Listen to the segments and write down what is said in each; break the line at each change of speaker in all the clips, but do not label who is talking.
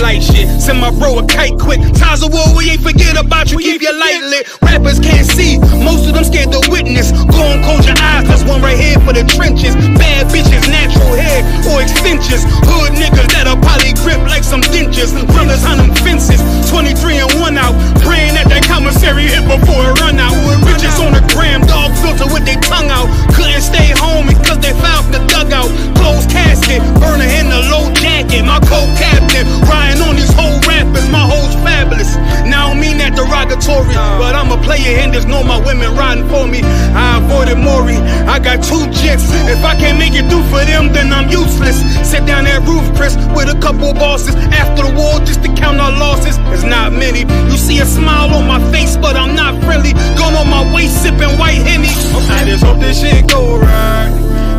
Israelite shit. Send my bro a kite quick. Ties of war, we ain't forget about you. Keep your light lit. Rappers can't see, most of them scared to witness. Go and close your eyes, that's one right here for the trenches. Bad bitches, natural hair or extensions. Hood niggas that'll probably grip like some dentures. Brothers on them fences, 23 and 1 out. Praying that commissary hit before it run out. Bitches on the gram, dog filter with their tongue out. Couldn't stay home because they found the dugout. Closed casket, burner in the low jacket. My co-captain, riding on these whole rappers. My hoes fabulous. Now I don't mean that derogatory, but I'm a player and there's no my women riding for me. I avoided Maury, I got 2 jets. If I can't make it through for them, then I'm useless. Sit down that roof, Chris, with a couple bosses. After the war, just to count our losses. It's not many. You see a smile on my face, but I'm not friendly. Going on my waist, sipping white Henny. I just hope this shit go right.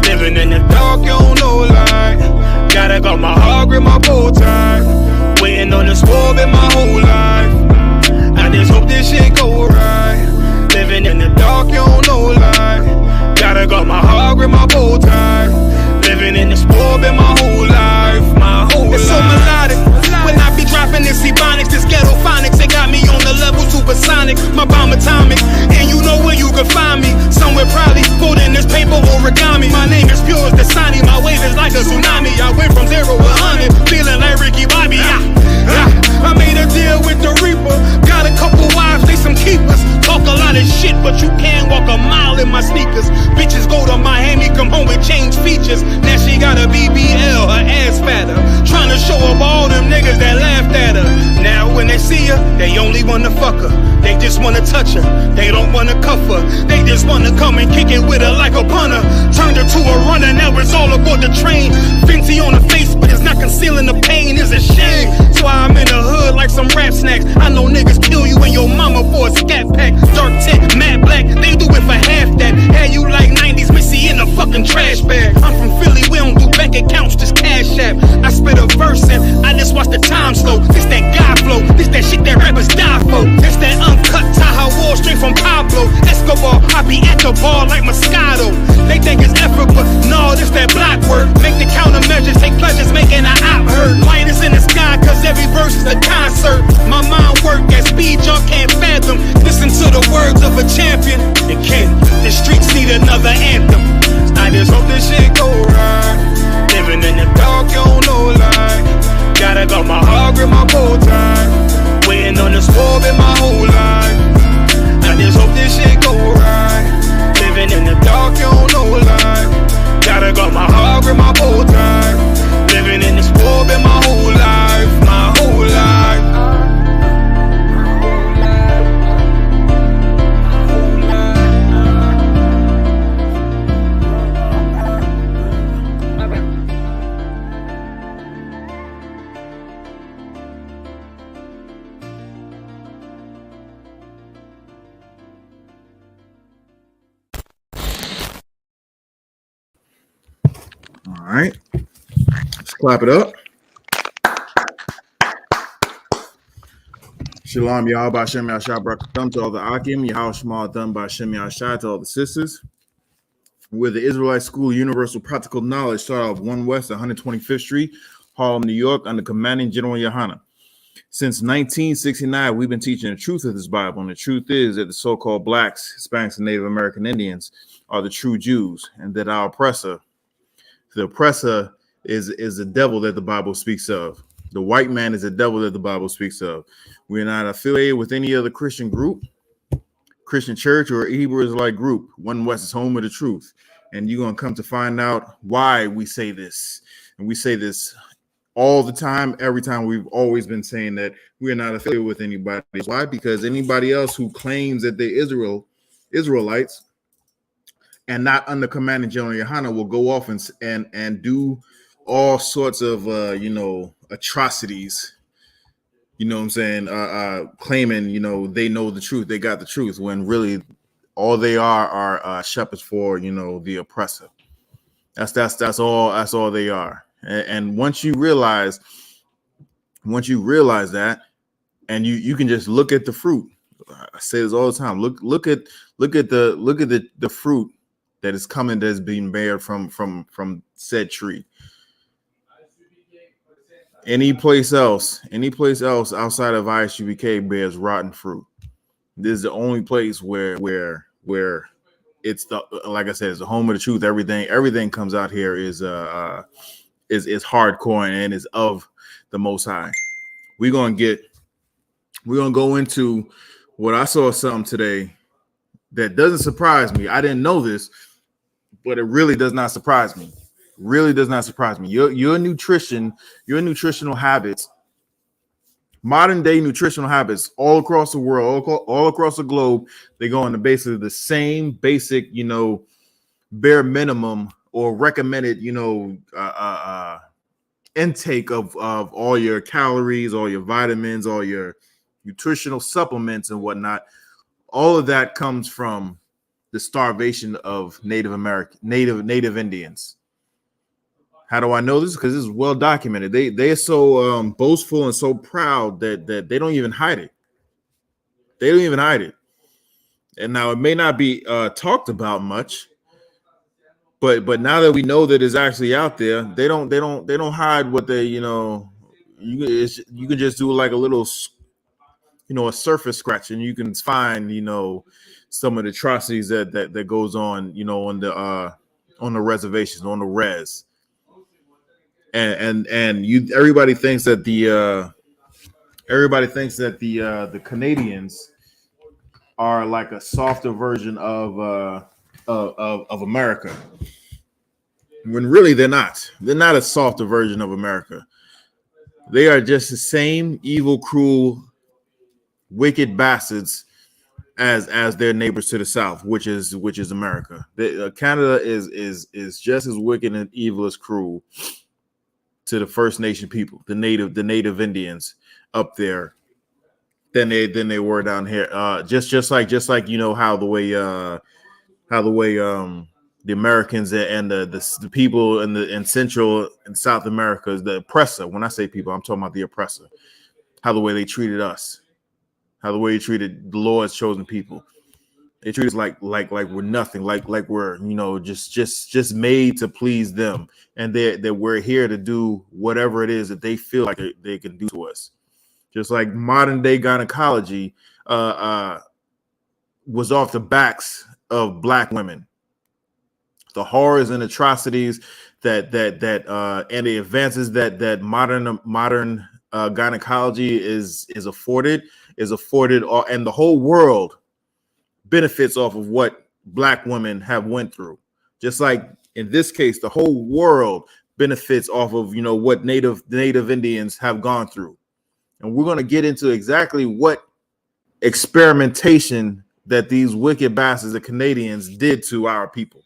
Living in the dark, you don't know light. Gotta got my heart with my bow tie. Waiting on the swab in my whole life. I just hope this shit go right. Living in the dark, you don't know light. Gotta got my heart with my bow tie. Living in the swab in my whole life. My whole life. It's so melodic. When I be dropping this ebonics, this ghetto phonics, it got me on the level supersonic. My bomb atomic, and you know where you can find me. Somewhere probably folding this paper origami. My name is pure as the Sani, my wave is like a tsunami. I went from 0 to 100, feeling like Ricky Bobby. I made a deal with the Reaper. Got a couple wives, they some keepers. Talk a lot of shit, but you can't walk a mile in my sneakers. Bitches go to Miami, come home and change features. Now she got a BBL, her ass fatter. Trying to show up all them niggas that laughed at her. Now when they see her, they only wanna fuck her. They just wanna touch her, they don't wanna cuff her. They just wanna come and kick it with her like a punter. Turned her to a runner, now it's all aboard the train. Fenty on her face, but it's not concealing the pain, it's a shame. So I'm in the hood like some rap snacks. I know niggas kill you and your mama for a scat pack. Dark tint, matte black, they do it for half that. Had you like 90s Missy in a fucking trash bag. I'm from Philly, we don't do bank accounts, just cash app. I spit a verse and I just watch the time slow. This that God flow, this that shit that rappers die for. This that uncut Taha Wall straight from Pablo Escobar. I be at the bar like Moscato. They think it's effort, but no, this that block work. Make the countermeasures, take pleasures, making an op hurt. Light is in the sky, cause every verse is a concert. My mind work at speed y'all can't fathom. Listen to the words of a champion. It can't, the streets need another anthem. I just hope this shit go right. Living in the dark, you don't know light. Gotta got my heart with my bow tie. Waiting on the swab in my whole life. I just hope this shit go right. Living in the dark, you don't know light. Gotta got my heart with my bow tie. Living in the swab in my whole life. My whole life.
All right, let's clap it up. Shalom, Yahweh B'Shem Yahshua B'Rakam to all the Akim, Yahweh Shema done by Shem Yahshua to all the sisters. We're the Israelite School Universal Practical Knowledge, start off 1 West 125th Street, Harlem, New York, under commanding General Yahanna. Since 1969, we've been teaching the truth of this Bible, and the truth is that the so-called blacks, Hispanics, and Native American Indians are the true Jews, and that our oppressor, the oppressor is the devil that the Bible speaks of. The white man is the devil that the Bible speaks of. We're not affiliated with any other Christian group, Christian church, or Hebrew Israelite group. 1 West is home of the truth. And you're going to come to find out why we say this. And we say this all the time, every time. We've always been saying that we're not affiliated with anybody. Why? Because anybody else who claims that they're Israelites and not under commanding General Yahanna will go off and do all sorts of atrocities, you know what I'm saying, claiming they know the truth, they got the truth, when really all they are shepherds for the oppressor. That's all they are. And once you realize that, and you can just look at the fruit. I say this all the time. Look at the fruit that is coming, that's being bared from said tree. Any place else outside of I.S.U.P.K bears rotten fruit. This is the only place where it's the, like I said, it's the home of the truth. Everything comes out here is hardcore and is of the Most High. We're gonna go into what I saw something today that doesn't surprise me. I didn't know this, but it really does not surprise me. Really does not surprise me. Your nutritional habits, modern day nutritional habits, all across the world, all across the globe, they go into basically the same basic, bare minimum or recommended, intake of all your calories, all your vitamins, all your nutritional supplements and whatnot. All of that comes from the starvation of Native Indians. How do I know this? Because this is well documented. They are so boastful and so proud that they don't even hide it. They don't even hide it. And now it may not be talked about much, but now that we know that it's actually out there, they don't hide what they you can just do like a little a surface scratch and you can find some of the atrocities that goes on on the reservations, on the res. And everybody thinks that the Canadians are like a softer version of America, when really they're not. They're not a softer version of America. They are just the same evil, cruel, wicked bastards as their neighbors to the south, which is America. Canada is just as wicked and evil as cruel to the First Nation people, the native Indians up there, than they were down here. Just like how the way the Americans and the people in Central and South America is the oppressor. When I say people, I'm talking about the oppressor. How the way they treated us, how the way they treated the Lord's chosen people. They treat us like we're nothing, like we're just made to please them, and that we're here to do whatever it is that they feel like they can do to us. Just like modern day gynecology was off the backs of Black women. The horrors and atrocities that and the advances that modern gynecology is afforded, and the whole world benefits off of what Black women have went through. Just like in this case, the whole world benefits off of what Native Indians have gone through. And we're going to get into exactly what experimentation that these wicked bastards, the Canadians, did to our people.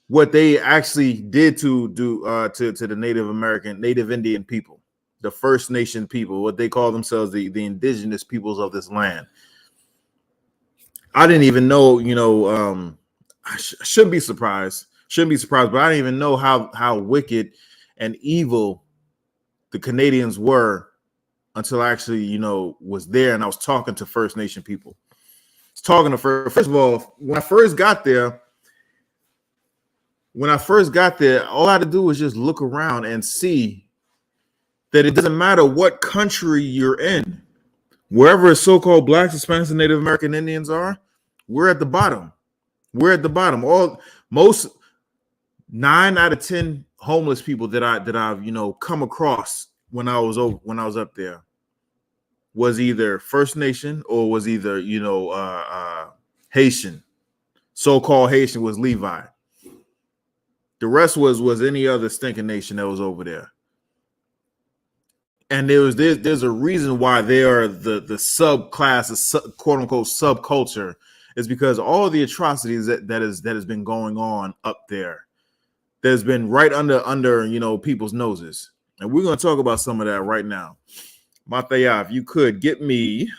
What they actually did to the Native Indian people, the First Nation people, what they call themselves, the indigenous peoples of this land. I didn't even know, I shouldn't be surprised, but I didn't even know how wicked and evil the Canadians were until I actually, was there and I was talking to First Nation people. First of all, when I first got there, all I had to do was just look around and see that it doesn't matter what country you're in. Wherever so-called Blacks, Hispanics, and Native American Indians are, we're at the bottom. Most 9 out of 10 homeless people that I've come across when I was up there was either First Nation or was either Haitian. So-called Haitian was Levi. The rest was any other stinking nation that was over there. And there's a reason why they are the subclass, quote unquote subculture, is because all the atrocities that has been going on up there, that's been right under people's noses. And we're going to talk about some of that right now. Mataya, if you could get me,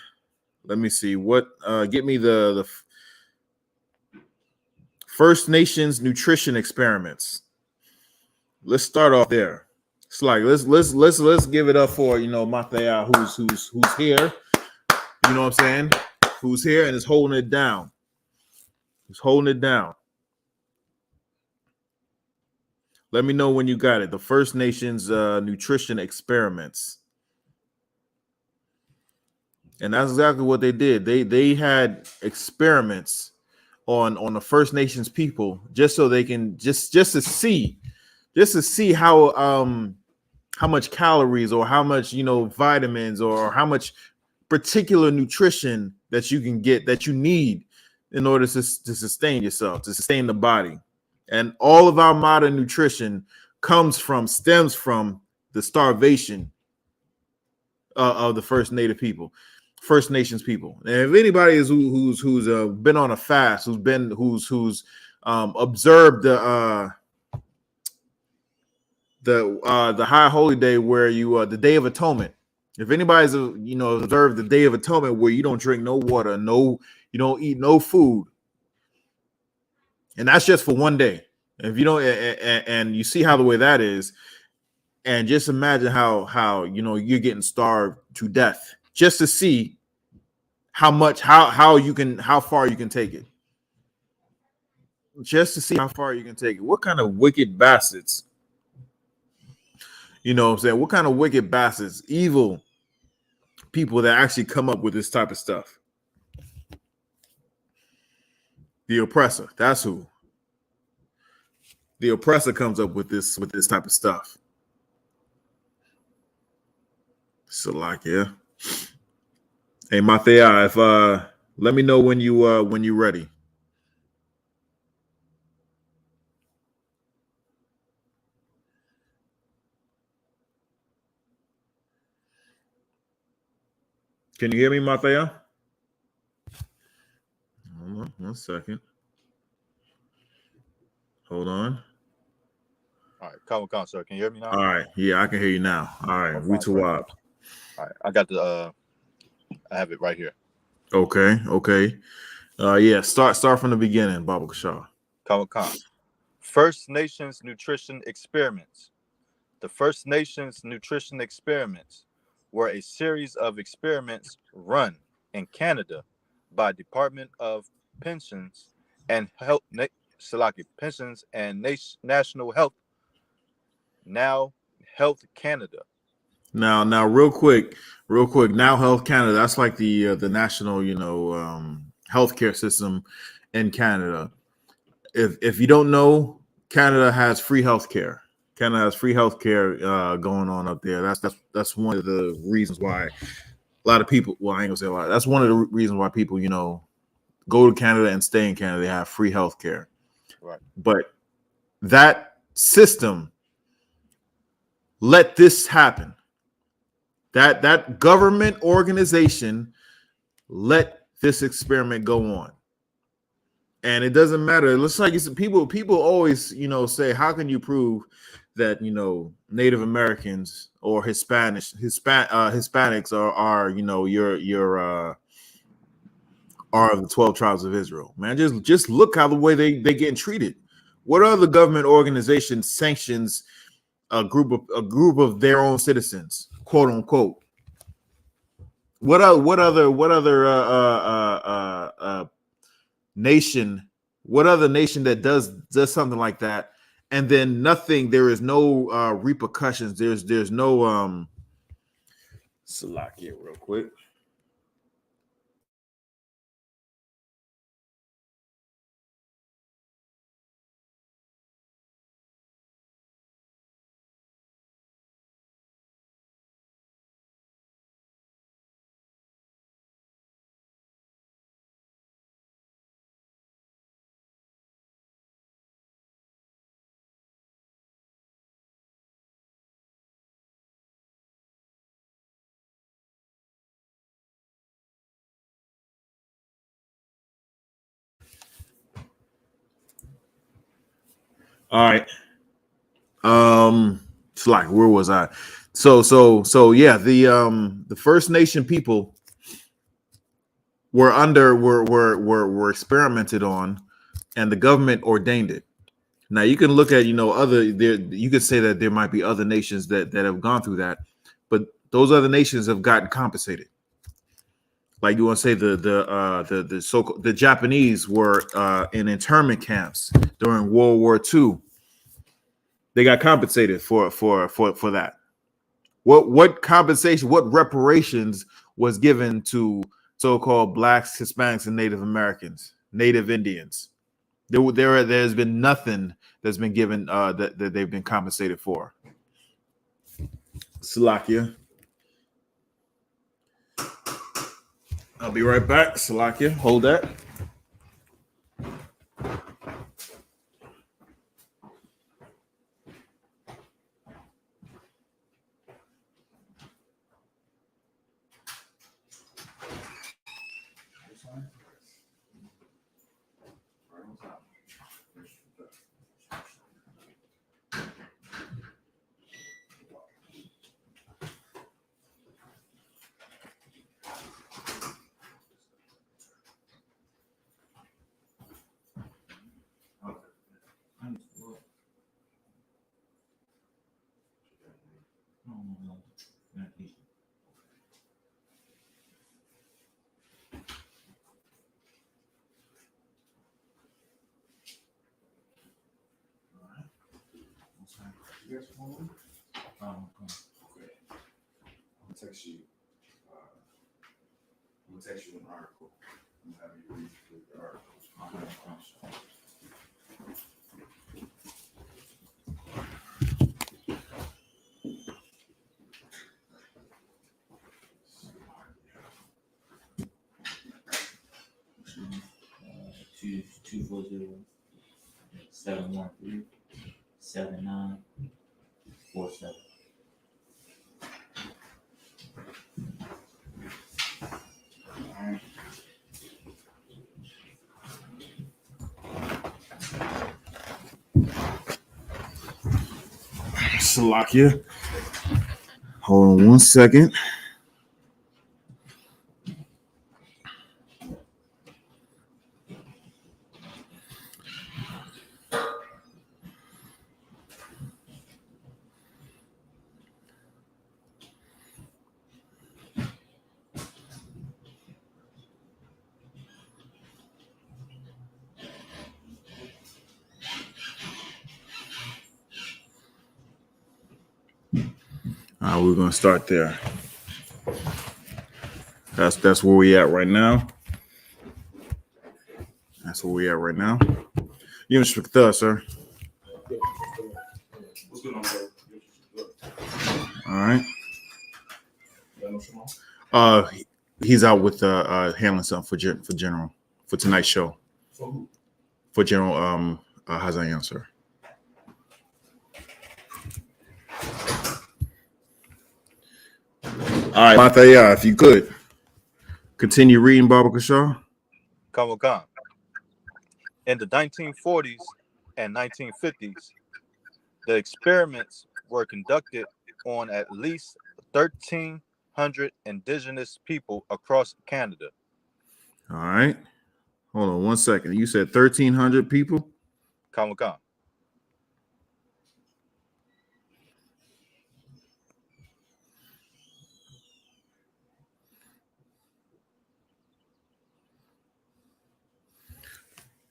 let me see get me the First Nations nutrition experiments. Let's start off there. It's like let's give it up for Mataya, who's here. You know what I'm saying? Who's here and is holding it down. Who's holding it down. Let me know when you got it. The First Nations nutrition experiments. And that's exactly what they did. They had experiments on the First Nations people just so they can just to see how much calories or how much vitamins or how much particular nutrition that you can get that you need in order to sustain yourself, to sustain the body. And all of our modern nutrition stems from the starvation of the First Nations people. And if anybody is who's been on a fast, who's observed the high holy day where you the Day of Atonement. If anybody's observed the Day of Atonement where you don't drink no water, you don't eat no food, and that's just for one day. If you don't, and you see how the way that is, and just imagine how you're getting starved to death just to see how far you can take it. Just to see how far you can take it. What kind of wicked bastards? You know what I'm saying? What kind of wicked bastards, evil people that actually come up with this type of stuff? The oppressor. That's who. The oppressor comes up with this type of stuff. So like, yeah. Hey, Mathea, if let me know when you're ready. Can you hear me, Mathea? Hold on 1 second. Hold on.
All right, come, sir. Can you hear me now?
All right, yeah, I can hear you now. All right, we to up.
All right, I got the I have it right here.
Okay. Yeah, start from the beginning, Baba Kashaw.
Come. First Nations nutrition experiments. The First Nations nutrition experiments were a series of experiments run in Canada by Department of Pensions and Health, Pensions and National Health. Now Health Canada.
Now, real quick. Now, Health Canada. That's like the national, healthcare system in Canada. If you don't know, Canada has free healthcare. Canada has free healthcare going on up there. That's one of the reasons why a lot of people. Well, I ain't gonna say a lot. That's one of the reasons why people, go to Canada and stay in Canada. They have free healthcare.
Right.
But that system let this happen. That government organization let this experiment go on. And it doesn't matter. It looks like people always, say, how can you prove that, Native Americans or Hispanics are are the 12 tribes of Israel? Man, just look how the way they getting treated. What other government organization sanctions a group of their own citizens, quote unquote? What other nation? What other nation that does something like that, and then nothing? There is no repercussions. There's no Salakia, real quick. All right. It's like, where was I? So yeah, the First Nation people were experimented on, and the government ordained it. Now you can look at you could say that there might be other nations that have gone through that, but those other nations have gotten compensated. Like you want to say the Japanese were in internment camps during World War II. They got compensated for that. What compensation, what reparations was given to so-called blacks, Hispanics, and Native Americans, Native Indians? There's been nothing that's been given that they've been compensated for. Salakia. I'll be right back. Salakia, hold that. I'm gonna text you an article. I'm gonna have you read the article.
Two 713-7947.
Salakia. Hold on one second. We're gonna start there. That's where we at right now. That's where we at right now. You instruct us, sir.
What's going on, bro?
All
right.
He's out with handling something for tonight's show.
For who?
For General Hazayan, sir. All right, Mathaya, if you could continue reading Baba Kashaw.
Kamakan. In the 1940s and 1950s, the experiments were conducted on at least 1,300 indigenous people across Canada.
All right. Hold on one second. You said 1,300 people?
Kamakan.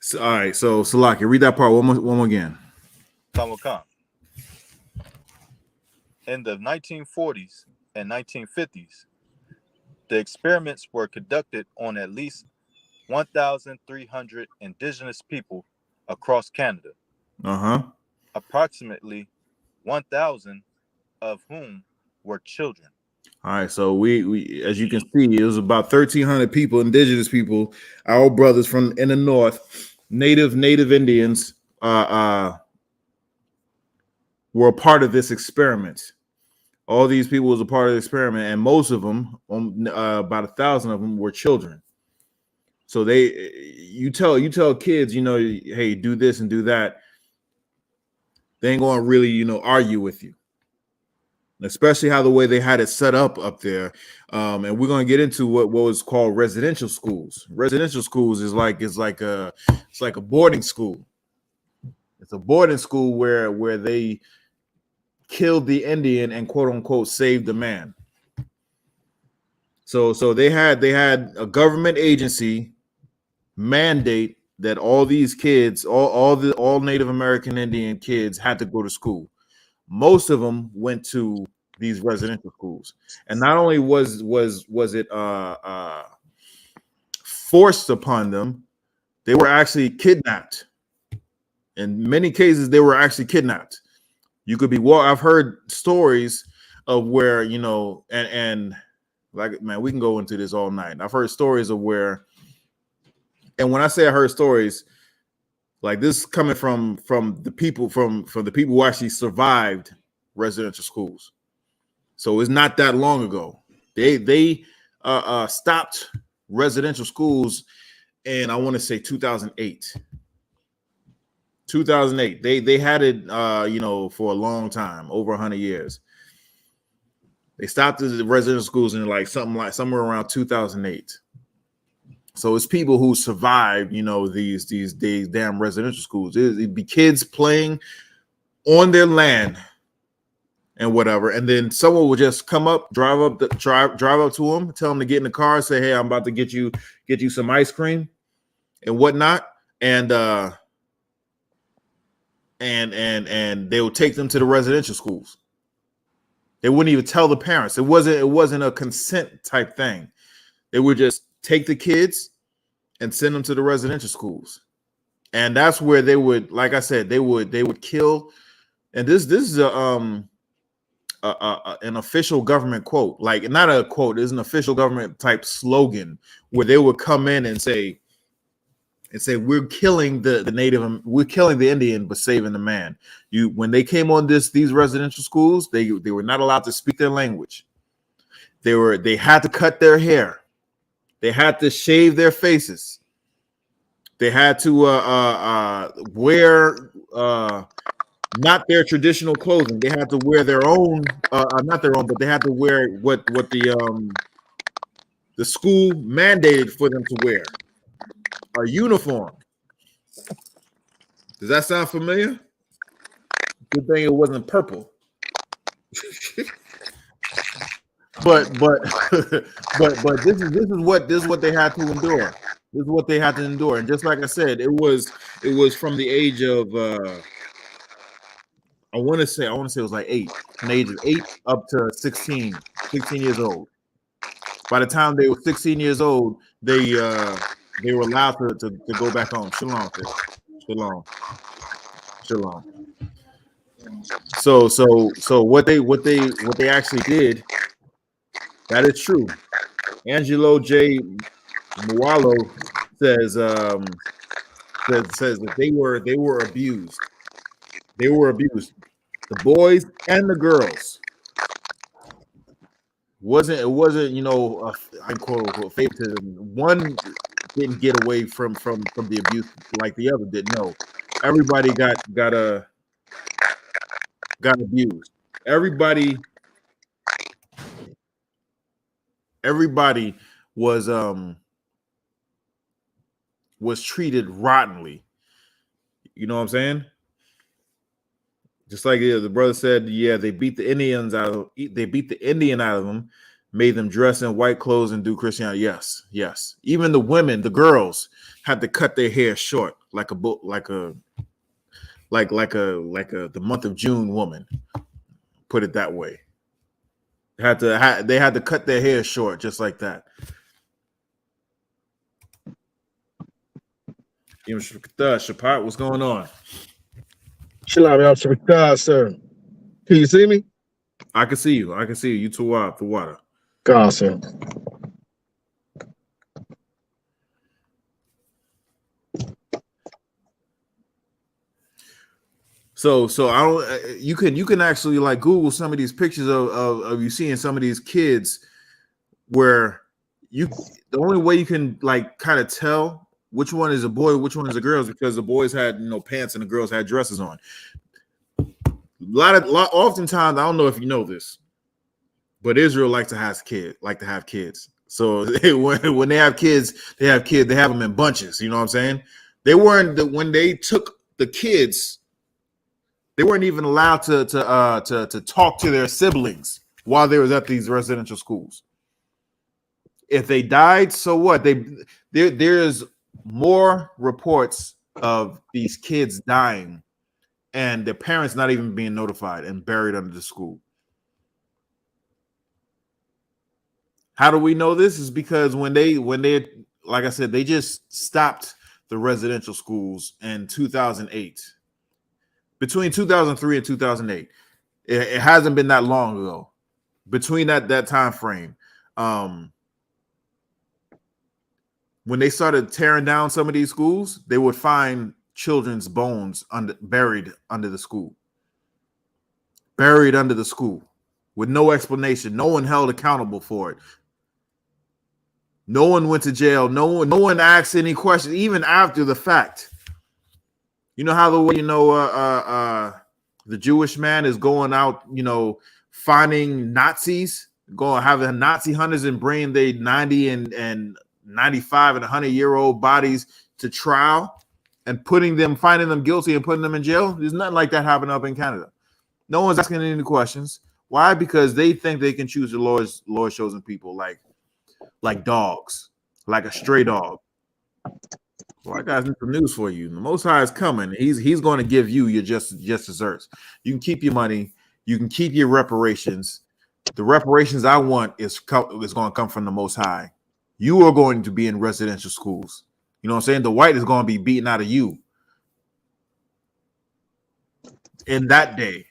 So, all right. So, Salaki, read that part one more again.
Kamakan. In the 1940s and 1950s, the experiments were conducted on at least 1,300 indigenous people across Canada. Approximately 1,000 of whom were children.
All right, so we as you can see, it was about 1,300 people, indigenous people, our brothers from in the north, native Indians, were a part of this experiment. All these people was a part of the experiment, and most of them, about 1,000 of them, were children. So you tell kids, hey, do this and do that. They ain't gonna really, argue with you. Especially how the way they had it set up there, and we're gonna get into what was called residential schools. Residential schools is like a boarding school. It's a boarding school where they killed the Indian and quote unquote saved the man. So they had a government agency mandate that all these kids, all Native American Indian kids had to go to school. most of them went to these residential schools. And not only was it forced upon them, they were actually kidnapped. In many cases, they were actually kidnapped. You could be I've heard stories of where, you know, and like, man, we can go into this all night. I've heard stories of where, and when I say I heard stories, like this coming from the people from the people who actually survived residential schools. So it's not that long ago. They stopped residential schools in, I want to say 2008. 2008. They had it you know, for a long time, over 100 years. They stopped the residential schools in like somewhere around 2008. So it's people who survived, you know, these damn residential schools. It'd be kids playing on their land and whatever, and then someone would just come up, drive up to them, tell them to get in the car, say, "Hey, I'm about to get you some ice cream and whatnot," and they would take them to the residential schools. They wouldn't even tell the parents. It wasn't a consent type thing. They would just take the kids and send them to the residential schools. And that's where they would, like I said, they would kill. And this is an official government quote, like not a quote, it's an official government type slogan where they would come in and say, we're killing the native, we're killing the Indian, but saving the man. When they came on these residential schools, they were not allowed to speak their language. They had to cut their hair. They had to shave their faces. They had to wear not their traditional clothing. They had to wear their own, not their own, but they had to wear what the school mandated for them to wear, a uniform. Does that sound familiar? Good thing it wasn't purple. but this is what they had to endure. This is what they had to endure. And just like I said, it was from the age of I want to say it was like 8, from the age of 8 up to 16 years old. By the time they were 16 years old, they were allowed to go back home. Shalom. So what they actually did, that is true. Angelo J. Mualo says that they were abused. They were abused. The boys and the girls. It wasn't, you know, I quote unquote favoritism. One didn't get away from the abuse like the other did. No, everybody got abused. Everybody was treated rottenly. You know what I'm saying? Just like the brother said, yeah, they beat the Indian out of them, made them dress in white clothes and do Christianity. Yes. Even the women, the girls, had to cut their hair short, like the month of June woman. Put it that way. They had to cut their hair short, just like that. Shapat, what's going on?
Shalom, I.S.U.P.K, sir. Can you see me?
I can see you. You too wild, the water.
God, sir.
So I don't. You can actually like Google some of these pictures of you seeing some of these kids where the only way you can like kind of tell which one is a boy, which one is a girl, is because the boys had, you know, pants and the girls had dresses on. Oftentimes, I don't know if you know this, but Israel likes to have kids. So when they have kids, they have them in bunches. You know what I'm saying? When they took the kids, they weren't even allowed to talk to their siblings while they was at these residential schools. If they died, so what? There's more reports of these kids dying and their parents not even being notified and buried under the school. How do we know this? Is because when they like I said, they just stopped the residential schools in 2008. Between 2003 and 2008. It hasn't been that long ago. Between that time frame. When they started tearing down some of these schools, they would find children's bones buried under the school. Buried under the school with no explanation. No one held accountable for it. No one went to jail. No one asked any questions, even after the fact. You know how the way the Jewish man is going out, finding Nazis, going having Nazi hunters and bringing their 90 and 95 and 100-year-old bodies to trial and finding them guilty and putting them in jail. There's nothing like that happening up in Canada. No one's asking any questions. Why? Because they think they can choose the Lord's chosen people like dogs, like a stray dog. Well, I got some news for you. The Most High is coming. He's going to give you your just desserts. You can keep your money. You can keep your reparations. The reparations I want is going to come from the Most High. You are going to be in residential schools. You know what I'm saying? The white is going to be beaten out of you in that day.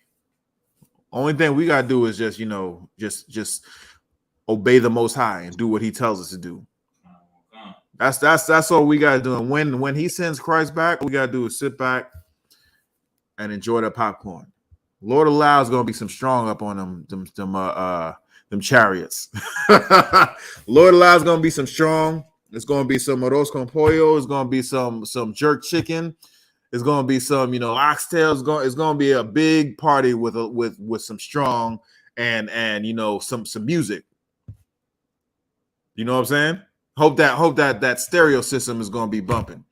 Only thing we got to do is just obey the Most High and do what he tells us to do. That's all we got to do. And when he sends Christ back, all we got to do is sit back and enjoy the popcorn. Lord allows going to be some strong up on them chariots. Lord allows going to be some strong. It's going to be some arroz con pollo. It's going to be some jerk chicken. It's going to be some oxtail. It's going to be a big party with some strong and some music. You know what I'm saying? Hope that stereo system is going to be bumping.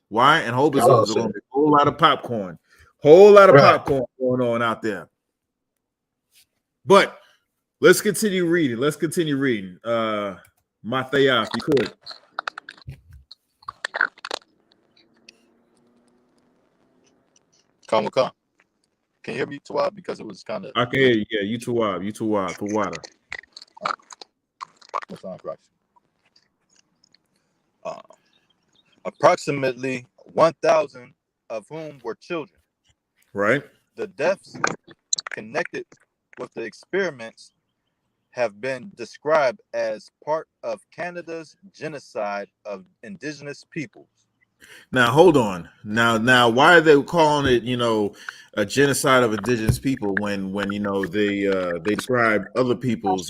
Why? And hope it's going to be a whole lot of popcorn. Whole lot of popcorn going on out there. But let's continue reading. Mathaya, if you could.
Come. Can you hear me, Tawab? Because it was kind of.
I can hear you. Yeah, you too wild. For water.
What's on correction? Approximately 1,000 of whom were children.
Right.
The deaths connected with the experiments have been described as part of Canada's genocide of indigenous peoples.
Now hold on. Now why are they calling it a genocide of indigenous people when they describe other people's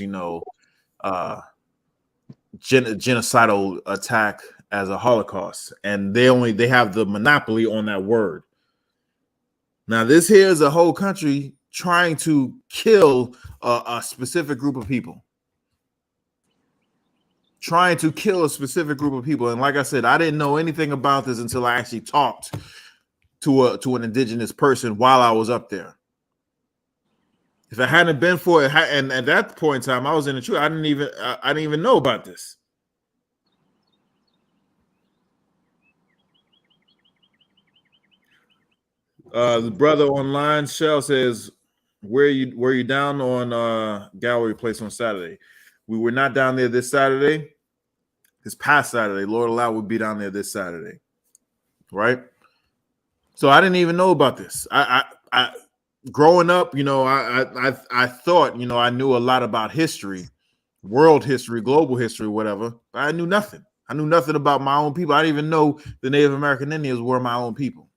genocidal attack as a Holocaust, and they have the monopoly on that word. Now this here is a whole country trying to kill a specific group of people. Trying to kill a specific group of people. And like I said, I didn't know anything about this until I actually talked to an indigenous person while I was up there. If it hadn't been for it, and at that point in time, I was in the truth. I didn't even know about this. The brother online, Shell, says, were you down on Gallery Place on Saturday? We were not down there this Saturday. This past Saturday, Lord allow, we'll be down there this Saturday, right? So I didn't even know about this. I growing up, I thought I knew a lot about history, world history, global history, whatever. But I knew nothing. I knew nothing about my own people. I didn't even know the Native American Indians were my own people.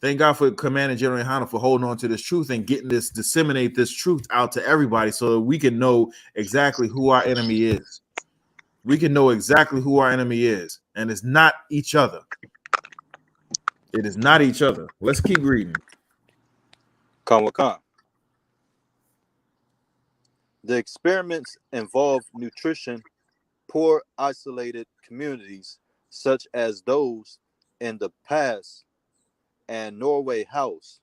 Thank God for Commander General Yahanna for holding on to this truth and disseminate this truth out to everybody so that we can know exactly who our enemy is. We can know exactly who our enemy is, and it's not each other. It is not each other. Let's keep reading.
Come. The experiments involve nutrition, poor, isolated communities such as those in the past and Norway House.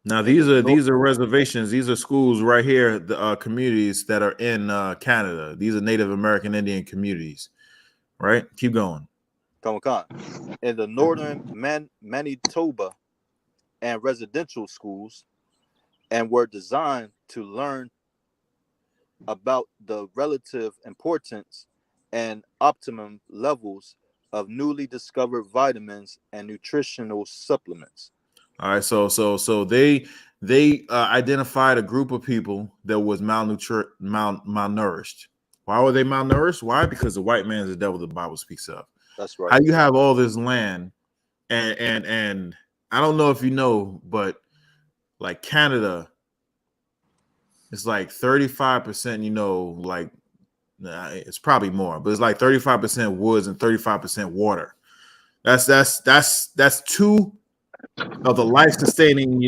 Now these are reservations. These are schools right here. The communities that are in Canada. These are Native American Indian communities. Right. Keep going.
Come. In the northern Manitoba and residential schools, and were designed to learn about the relative importance and optimum levels of newly discovered vitamins and nutritional supplements.
All right, so they identified a group of people that was malnourished. Why were they malnourished? Why? Because the white man is the devil the Bible speaks of.
That's right.
How you have all this land, and I don't know if you know, but like Canada, it's like 35%. You know, like it's probably more, but it's like 35% woods and 35% water. That's two of the life-sustaining,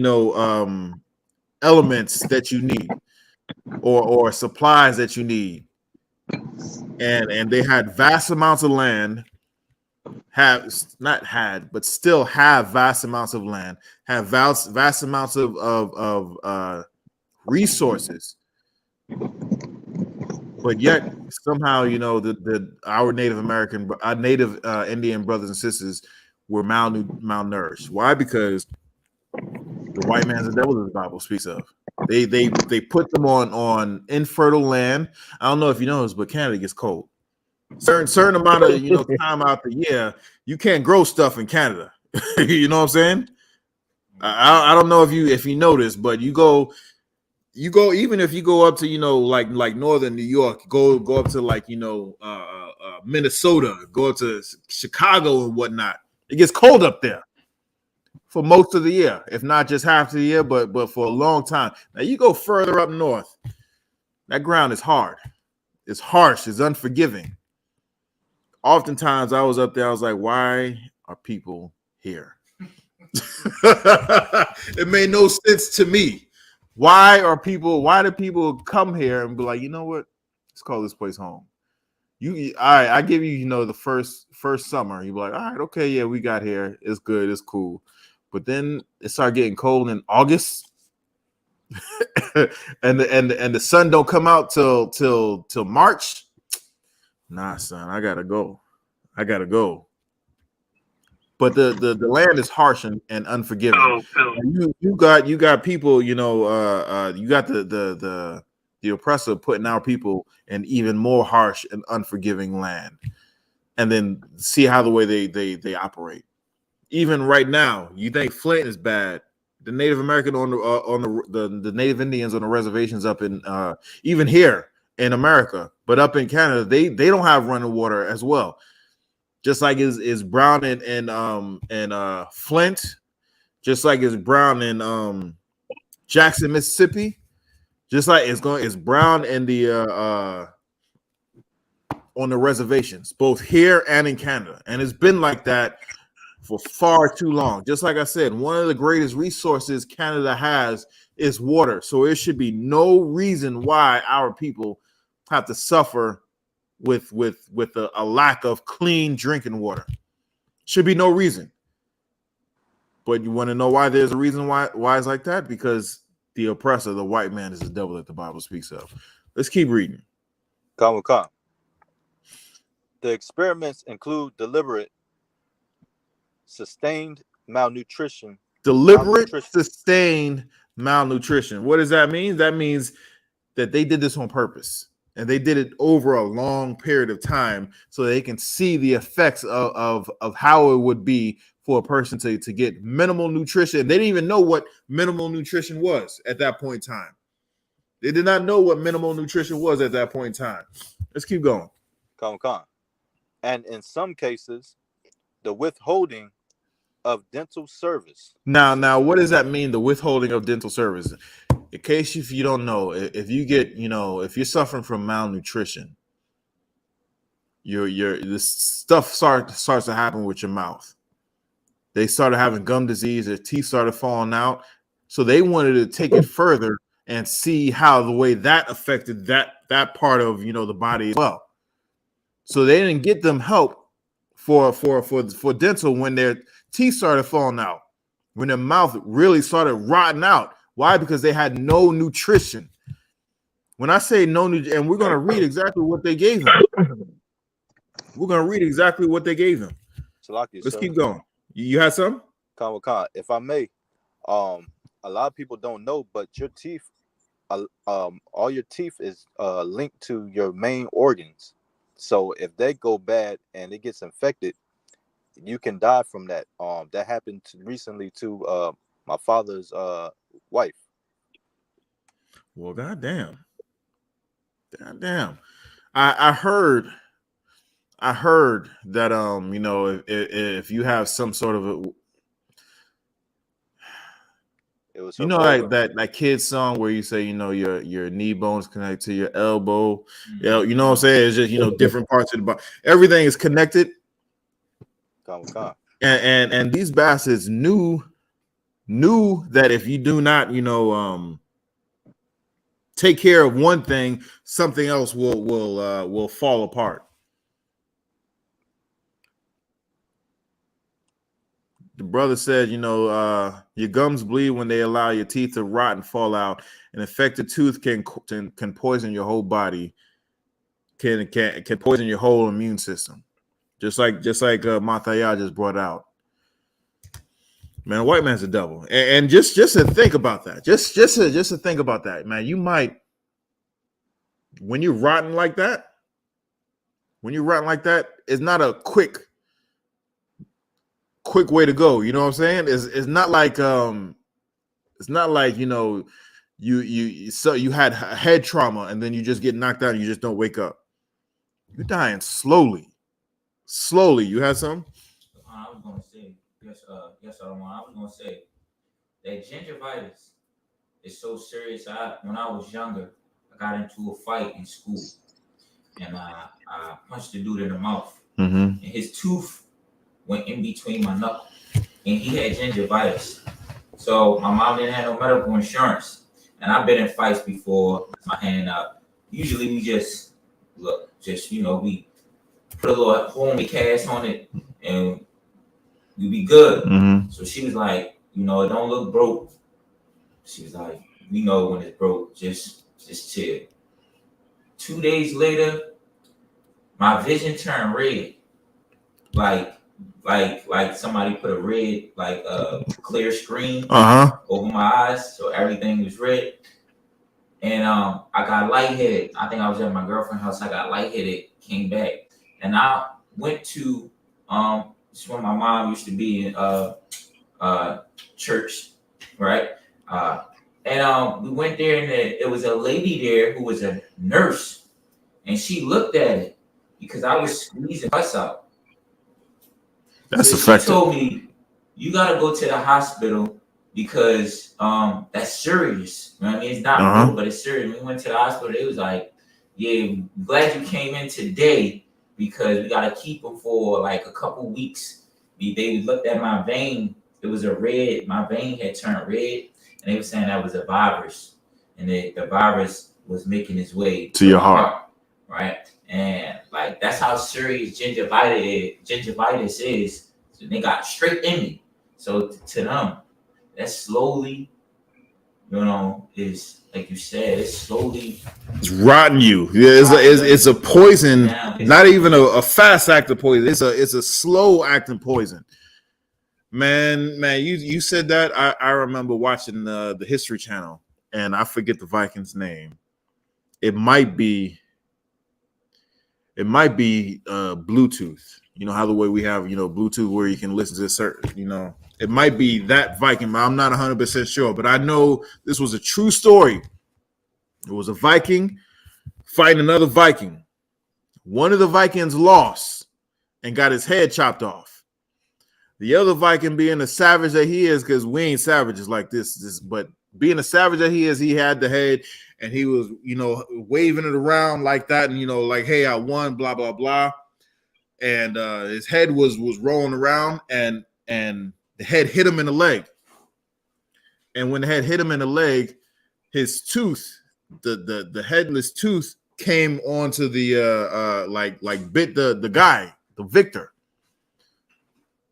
elements that you need, or supplies that you need, and they had vast amounts of land, but still have vast amounts of land, have vast amounts of resources, but yet somehow, our native Indian brothers and sisters were malnourished. Why? Because the white man's the devil that the Bible speaks of. They put them on infertile land. I don't know if you know this, but Canada gets cold. Certain amount of time out the year, you can't grow stuff in Canada. You know what I'm saying? I don't know if you know this, but you go even if you go up to like northern New York, go up to like Minnesota, go up to Chicago and whatnot. It gets cold up there for most of the year, if not just half of the year, but for a long time. Now you go further up north, that ground is hard. It's harsh. It's unforgiving. Oftentimes I was up there, I was like, why are people here? It made no sense to me. Why do people come here and be like, you know what? Let's call this place home. All right, I give you, the first summer. You be like, all right, okay, yeah, we got here. It's good, it's cool. But then it started getting cold in August. and the sun don't come out till March. Nah, son, I gotta go. But the land is harsh and unforgiving. You got people, you got the oppressor putting our people in even more harsh and unforgiving land, and then see how the way they operate. Even right now, you think Flint is bad. The Native American on the Native Indians on the reservations up in even here in America, but up in Canada, they don't have running water as well. Just like is brown in Flint, just like it's brown in Jackson, Mississippi, just like it's brown in the on the reservations, both here and in Canada, and it's been like that for far too long. Just like I said, one of the greatest resources Canada has is water, so it should be no reason why our people have to suffer with a lack of clean drinking water. Should be no reason. But you want to know why there's a reason why it's like that? Because the oppressor, the white man, is the devil that the Bible speaks of. Let's keep reading.
Come. The experiments include deliberate, sustained malnutrition.
Sustained malnutrition. What does that mean? That means that they did this on purpose. And they did it over a long period of time so they can see the effects of how it would be for a person to get minimal nutrition. They didn't even know what minimal nutrition was at that point in time. They did not know what minimal nutrition was at that point in time. Let's keep going.
Come. And in some cases, the withholding of dental service.
Now, what does that mean, the withholding of dental service? In case if you don't know, if you get, if you're suffering from malnutrition, this stuff starts to happen with your mouth. They started having gum disease, their teeth started falling out. So they wanted to take it further and see how the way that affected that part of the body as well. So they didn't get them help for dental when their teeth started falling out, when their mouth really started rotting out. Why? Because they had no nutrition. When I say no nutrition, and we're going to read exactly what they gave them. Let's keep going. You had some?
Come. If I may, A lot of people don't know, but your teeth, all your teeth is linked to your main organs. So if they go bad and it gets infected, you can die from that. That happened recently to my father's wife.
Well, goddamn. I heard that you know, if you have some sort of a,
It was
you
her
know,
brother.
like that kid song where you say, you know, your knee bones connect to your elbow. Yeah, you know what I'm saying? It's just, you know, different parts of the body. Everything is connected. And these bastards knew that if you do not, you know, take care of one thing, something else will fall apart. The brother said, you know, your gums bleed when they allow your teeth to rot and fall out. An infected tooth can poison your whole body, can poison your whole immune system, just like Mathaya just brought out. Man, a white man's a devil, and just to think about that, just to think about that, man. You might, when you're rotten like that, it's not a quick way to go. You know what I'm saying? It's not like you know, you had head trauma and then you just get knocked out and you just don't wake up. You're dying slowly. You had some?
I was gonna say yes. I was gonna say that gingivitis is so serious. When I was younger, I got into a fight in school, and I punched the dude in the mouth, and his tooth went in between my knuckle, and he had gingivitis. So my mom didn't have no medical insurance, and I've been in fights before. My hand up. Usually we just you know, we put a little homemade cast on it, and we be good. So she was like, you know, it don't look broke. She was like, we know when it's broke. Just chill. 2 days later, my vision turned red, like somebody put a red, like a clear screen over my eyes, so everything was red. And I got lightheaded. I think I was at my girlfriend's house. I got lightheaded, came back, and I went to it's when my mom used to be in church, right? And we went there, and it was a lady there who was a nurse, and she looked at it because I was squeezing pus out.
That's
so
effective.
She told me, you gotta go to the hospital because that's serious. You know what I mean? It's not real, but it's serious. We went to the hospital. They was like, yeah, glad you came in today because we gotta keep him for like a couple weeks. They looked at my vein. It was a red. My vein had turned red, and they were saying that was a virus, and the virus was making its way
to your heart,
right? And like that's how serious gingivitis is. So they got straight in me. So to them, that's slowly, you know, is like you said, it's
rotting you. Yeah, it's a poison, not even a fast acting poison. It's a slow acting poison. Man, you said that. I remember watching the History Channel, and I forget the Viking's name. It might be Bluetooth. You know how the way we have, you know, Bluetooth where you can listen to certain, you know, it might be that Viking, but I'm not 100% sure. But I know this was a true story. It was a Viking fighting another Viking. One of the Vikings lost and got his head chopped off. The other Viking, being the savage that he is, because we ain't savages like this, but being a savage that he is, he had the head and he was, you know, waving it around like that, and, you know, like, hey, I won, blah, blah, blah. And his head was rolling around, and the head hit him in the leg. And when the head hit him in the leg, his tooth, the headless tooth, came onto the like bit the guy, the victor.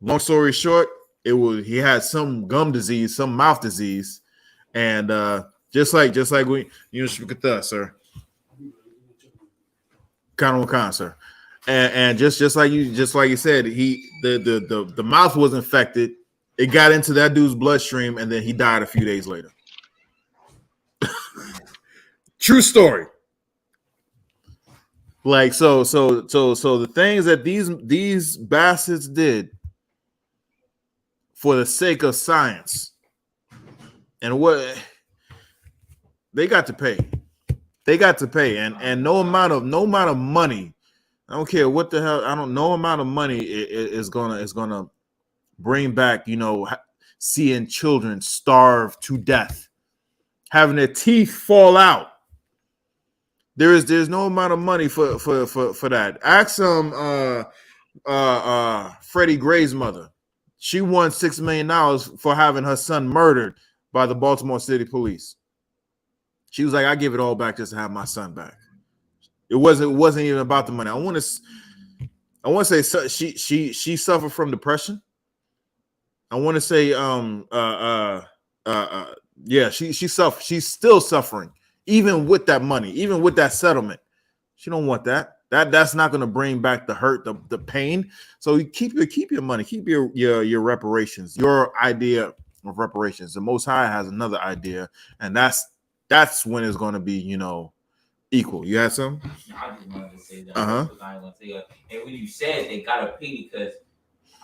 Long story short, he had some gum disease, some mouth disease, and just like we, you know, look at that, sir. Kind, sir. And just like you said, the mouth was infected. It got into that dude's bloodstream, and then he died a few days later. True story. Like so the things that these bastards did for the sake of science, and what they got to pay. They got to pay, and no amount of money. I don't care what the hell. I don't. No amount of money is gonna bring back. Seeing children starve to death, having their teeth fall out. There's no amount of money for that. Ask Freddie Gray's mother. She won $6 million for having her son murdered by the Baltimore City Police. She was like, I give it all back just to have my son back. It wasn't even about the money. I want to say she suffered from depression. I want to say she's still suffering, even with that money, even with that settlement. She don't want that. That's not going to bring back the hurt, the pain. So you keep your money, keep your reparations, your idea of reparations. The Most High has another idea, and that's when it's going to be, equal. You had some?
I just wanted to say that. I want to say that. And when you said they gotta pay, because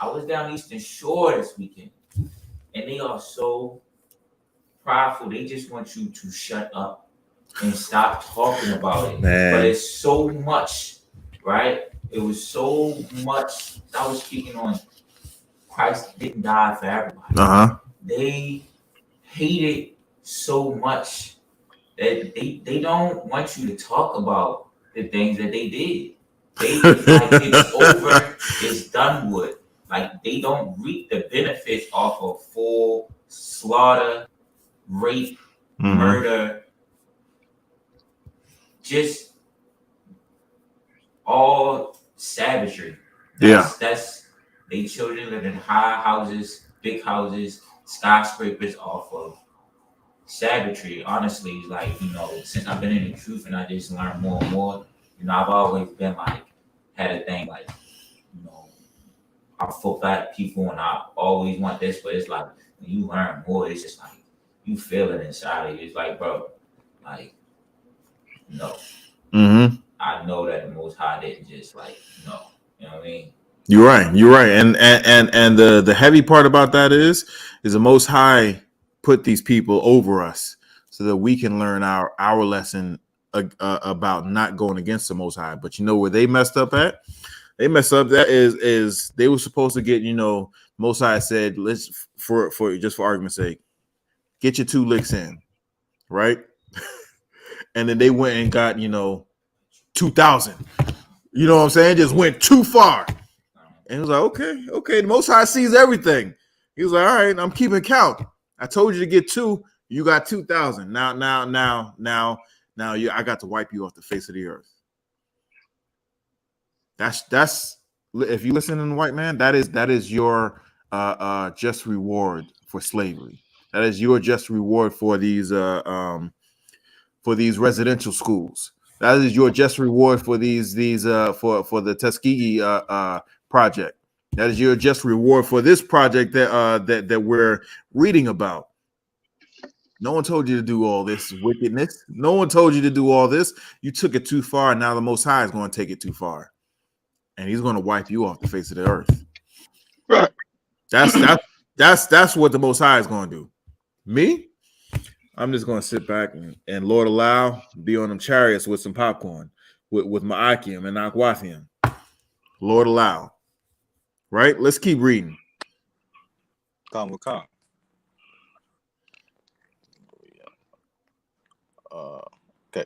I was down Eastern Shore this weekend, and they are so prideful. They just want you to shut up and stop talking about it.
Man.
But it's so much, right? It was so much. I was speaking on Christ didn't die for everybody. They hate it so much that they don't want you to talk about the things that they did. It's like it's over, it's done with. Like they don't reap the benefits off of full slaughter, rape, murder, just all savagery. That's they children live in high houses, big houses, skyscrapers off of savagery. Honestly, like, since I've been in the truth and I just learned more and more, I've always been like, had a thing like, I fuck back people and I always want this, but it's like when you learn more, it's just like you feel it inside of you. It's like, bro, like, no. I know that the Most High didn't just like, no. You know what I mean?
You're right. And the heavy part about that is the Most High put these people over us so that we can learn our lesson about not going against the Most High. But you know where they messed up at? They messed up that is they were supposed to get, Most High said, let's for just for argument's sake, get your 2 licks in, right? And then they went and got, 2,000. You know what I'm saying? Just went too far. And he was like, okay, the Most High sees everything. He was like, all right, I'm keeping count. I told you to get 2, you got 2,000. Now, I got to wipe you off the face of the earth. That's if you listen to the white man, that is your just reward for slavery. That is your just reward for these residential schools. That is your just reward for these for the Tuskegee project. That is your just reward for this project that we're reading about. No one told you to do all this wickedness. No one told you to do all this. You took it too far, and now the Most High is going to take it too far, and He's going to wipe you off the face of the earth.
Right.
That's what the Most High is going to do. Me, I'm just going to sit back and Lord allow, be on them chariots with some popcorn, with my I.S.U.P.K and Akwathium. Lord allow. Right? Let's keep reading.
Okay,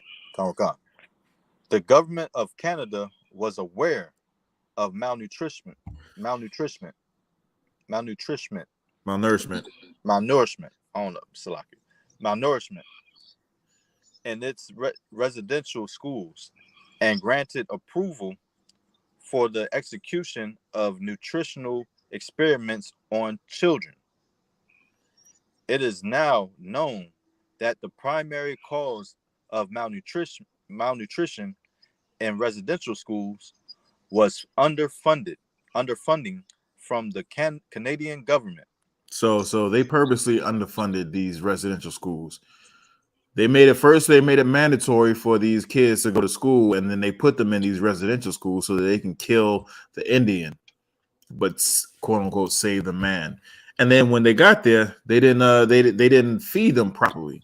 the government of Canada was aware of malnourishment, in its residential schools, and granted approval for the execution of nutritional experiments on children. It is now known that the primary cause of malnutrition in residential schools was underfunding from the Canadian government.
So they purposely underfunded these residential schools. They made it mandatory for these kids to go to school, and then they put them in these residential schools so that they can kill the Indian, but quote unquote save the man. And then when they got there, they didn't feed them properly.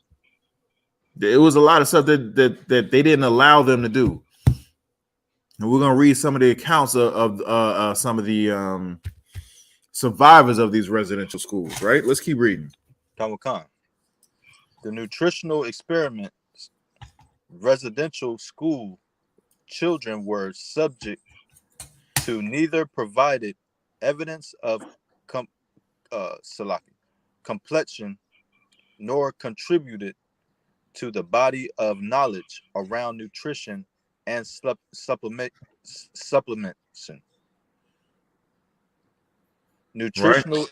It was a lot of stuff that they didn't allow them to do. And we're gonna read some of the accounts of some of the survivors of these residential schools. Right? Let's keep reading.
Khan. The nutritional experiments, residential school children were subject to neither provided evidence of complexion nor contributed to the body of knowledge around nutrition and supplementation. Nutritional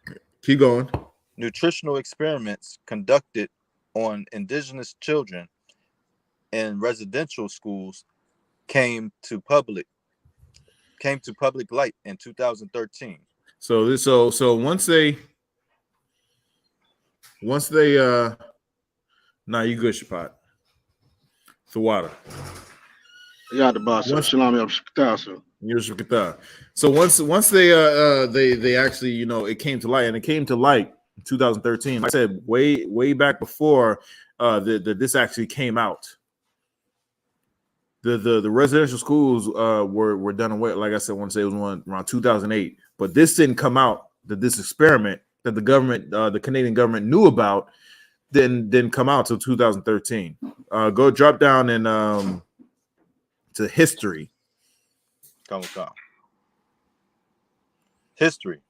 Right. Keep going.
Nutritional experiments conducted on indigenous children in residential schools came to public light in 2013.
So once they nah, you good, Shapat. The water.
Yeah, the boss. Shalom,
I.S.U.P.K. So once they actually, you know, it came to light, and it came to light in 2013. Like I said, way back before this actually came out. The residential schools were done away. Like I said, I want to say it was around 2008, but this didn't come out. This experiment that the government, the Canadian government, knew about didn't come out till 2013. Go drop down in to history.
Come. History.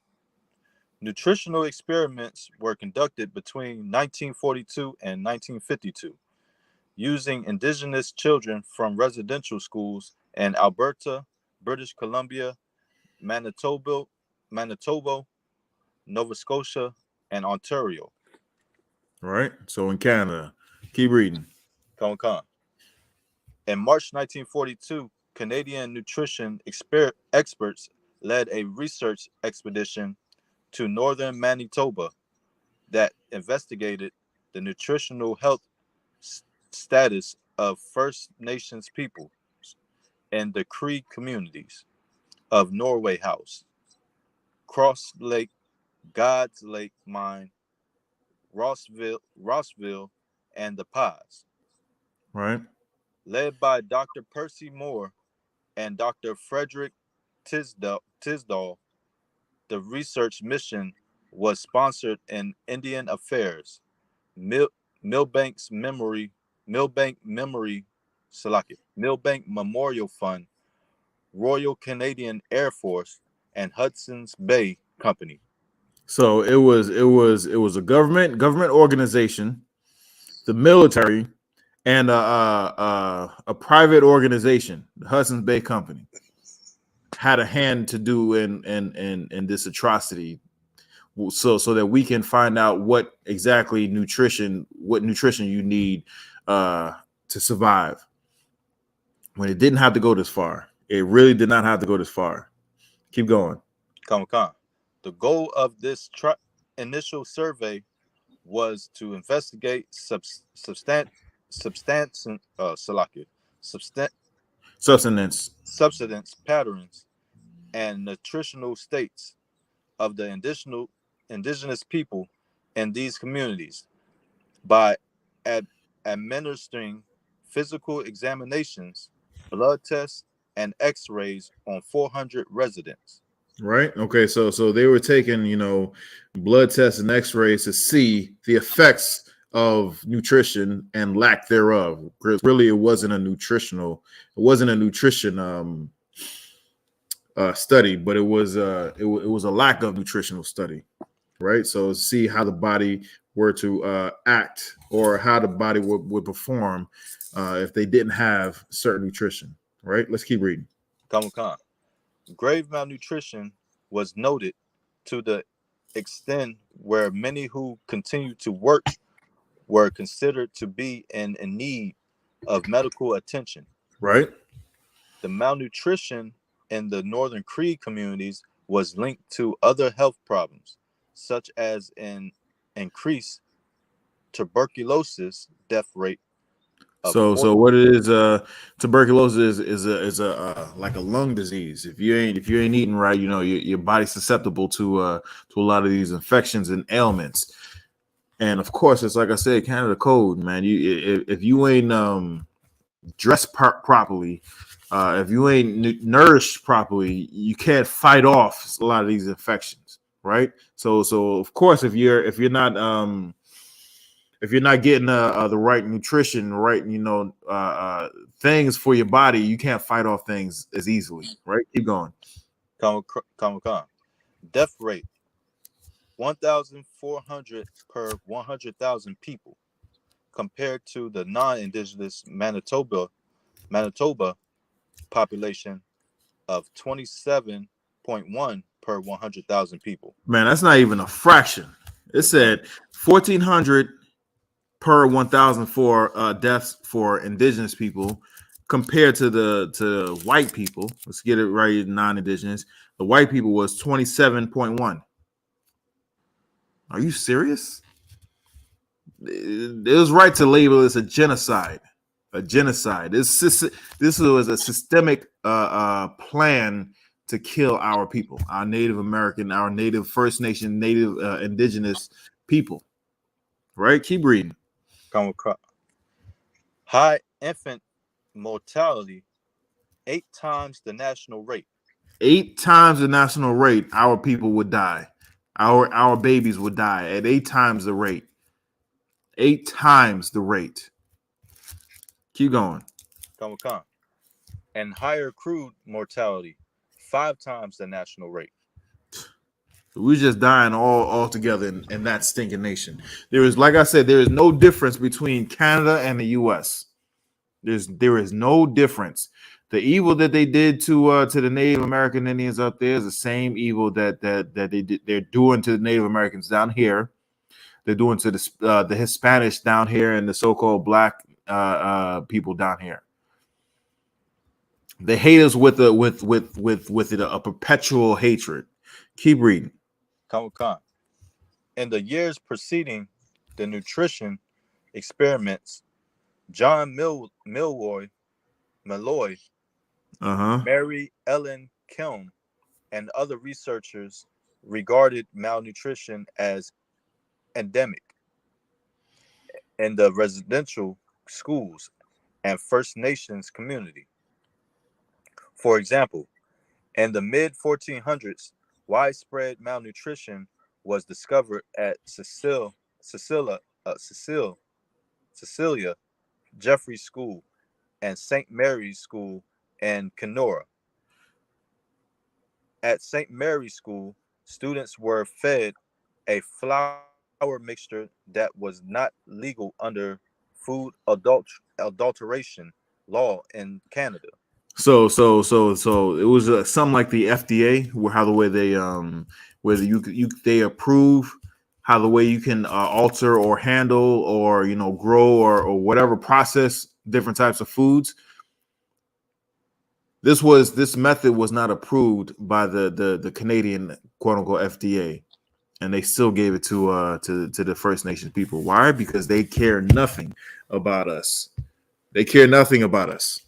Nutritional experiments were conducted between 1942 and 1952 using indigenous children from residential schools in Alberta, British Columbia, Manitoba, Nova Scotia, and Ontario.
Right. So in Canada, keep reading.
Come. In March 1942, Canadian nutrition experts led a research expedition to northern Manitoba that investigated the nutritional health status of First Nations people in the Cree communities of Norway House, Cross Lake, God's Lake Mine, Rossville, and the Pies.
Right.
Led by Dr. Percy Moore and Dr. Frederick Tisdall, the research mission was sponsored in Indian Affairs, Millbank Memorial Fund, Royal Canadian Air Force, and Hudson's Bay Company.
So it was a government organization, the military, and a private organization, the Hudson's Bay Company, had a hand to do in this atrocity, so that we can find out what nutrition you need to survive. When it didn't have to go this far, it really did not have to go this far. Keep going.
Come. The goal of this initial survey was to investigate substance patterns and nutritional states of the indigenous people in these communities by administering physical examinations, blood tests, and x-rays on 400 residents.
Right. Okay. So they were taking, you know, blood tests and x-rays to see the effects of nutrition and lack thereof. Really, it wasn't a nutrition study, but it was a lack of nutritional study. Right. So see how the body were to act, or how the body would perform if they didn't have certain nutrition. Right. Let's keep reading.
Come. Grave malnutrition was noted to the extent where many who continued to work were considered to be in need of medical attention.
Right.
The malnutrition in the northern Cree communities was linked to other health problems, such as an increased tuberculosis death rate of
So what it is? Tuberculosis is a like a lung disease. If you ain't eating right, you know your body's susceptible to a lot of these infections and ailments. And of course, it's like I said, Canada code, man. If you ain't dressed properly, if you ain't nourished properly, you can't fight off a lot of these infections, right? So of course, if you're not getting the right nutrition, right, things for your body, you can't fight off things as easily, right? Keep going.
death rate 1,400 per 100,000 people, compared to the non-indigenous Manitoba population of 27.1 per 100,000 people.
Man, that's not even a fraction. It said 1,400 per 1,000 for deaths for indigenous people, compared to the white people. Let's get it right. Non-indigenous. The white people was 27.1. Are you serious? It was right to label this a genocide. A genocide. This was a systemic plan to kill our people, our Native American, our Native First Nation, Native indigenous people. Right? Keep reading.
High infant mortality, 8 times the national rate.
8 times the national rate, our people would die. Our babies would die at 8 times the rate. 8 times the rate. Keep going.
And higher crude mortality, 5 times the national rate.
We're just dying all together in that stinking nation. There is, like I said, there is no difference between Canada and the U.S. There is no difference. The evil that they did to the Native American Indians up there is the same evil that they're doing to the Native Americans down here. They're doing to the Hispanics down here and the so-called black people down here. They hate us with a perpetual hatred. Keep reading.
In the years preceding the nutrition experiments, John Malloy, Mary Ellen Kiln, and other researchers regarded malnutrition as endemic in the residential schools and First Nations community. For example, in the mid-1400s, widespread malnutrition was discovered at Cecilia Jeffrey School and St. Mary's School in Kenora. At St. Mary's School, students were fed a flour mixture that was not legal under food adulteration law in Canada.
So it was something like the FDA, where how the way they whether they approve how the way you can alter or handle or grow or whatever, process different types of foods. This method was not approved by the Canadian quote unquote FDA, and they still gave it to the First Nation people. Why? Because they care nothing about us. They care nothing about us.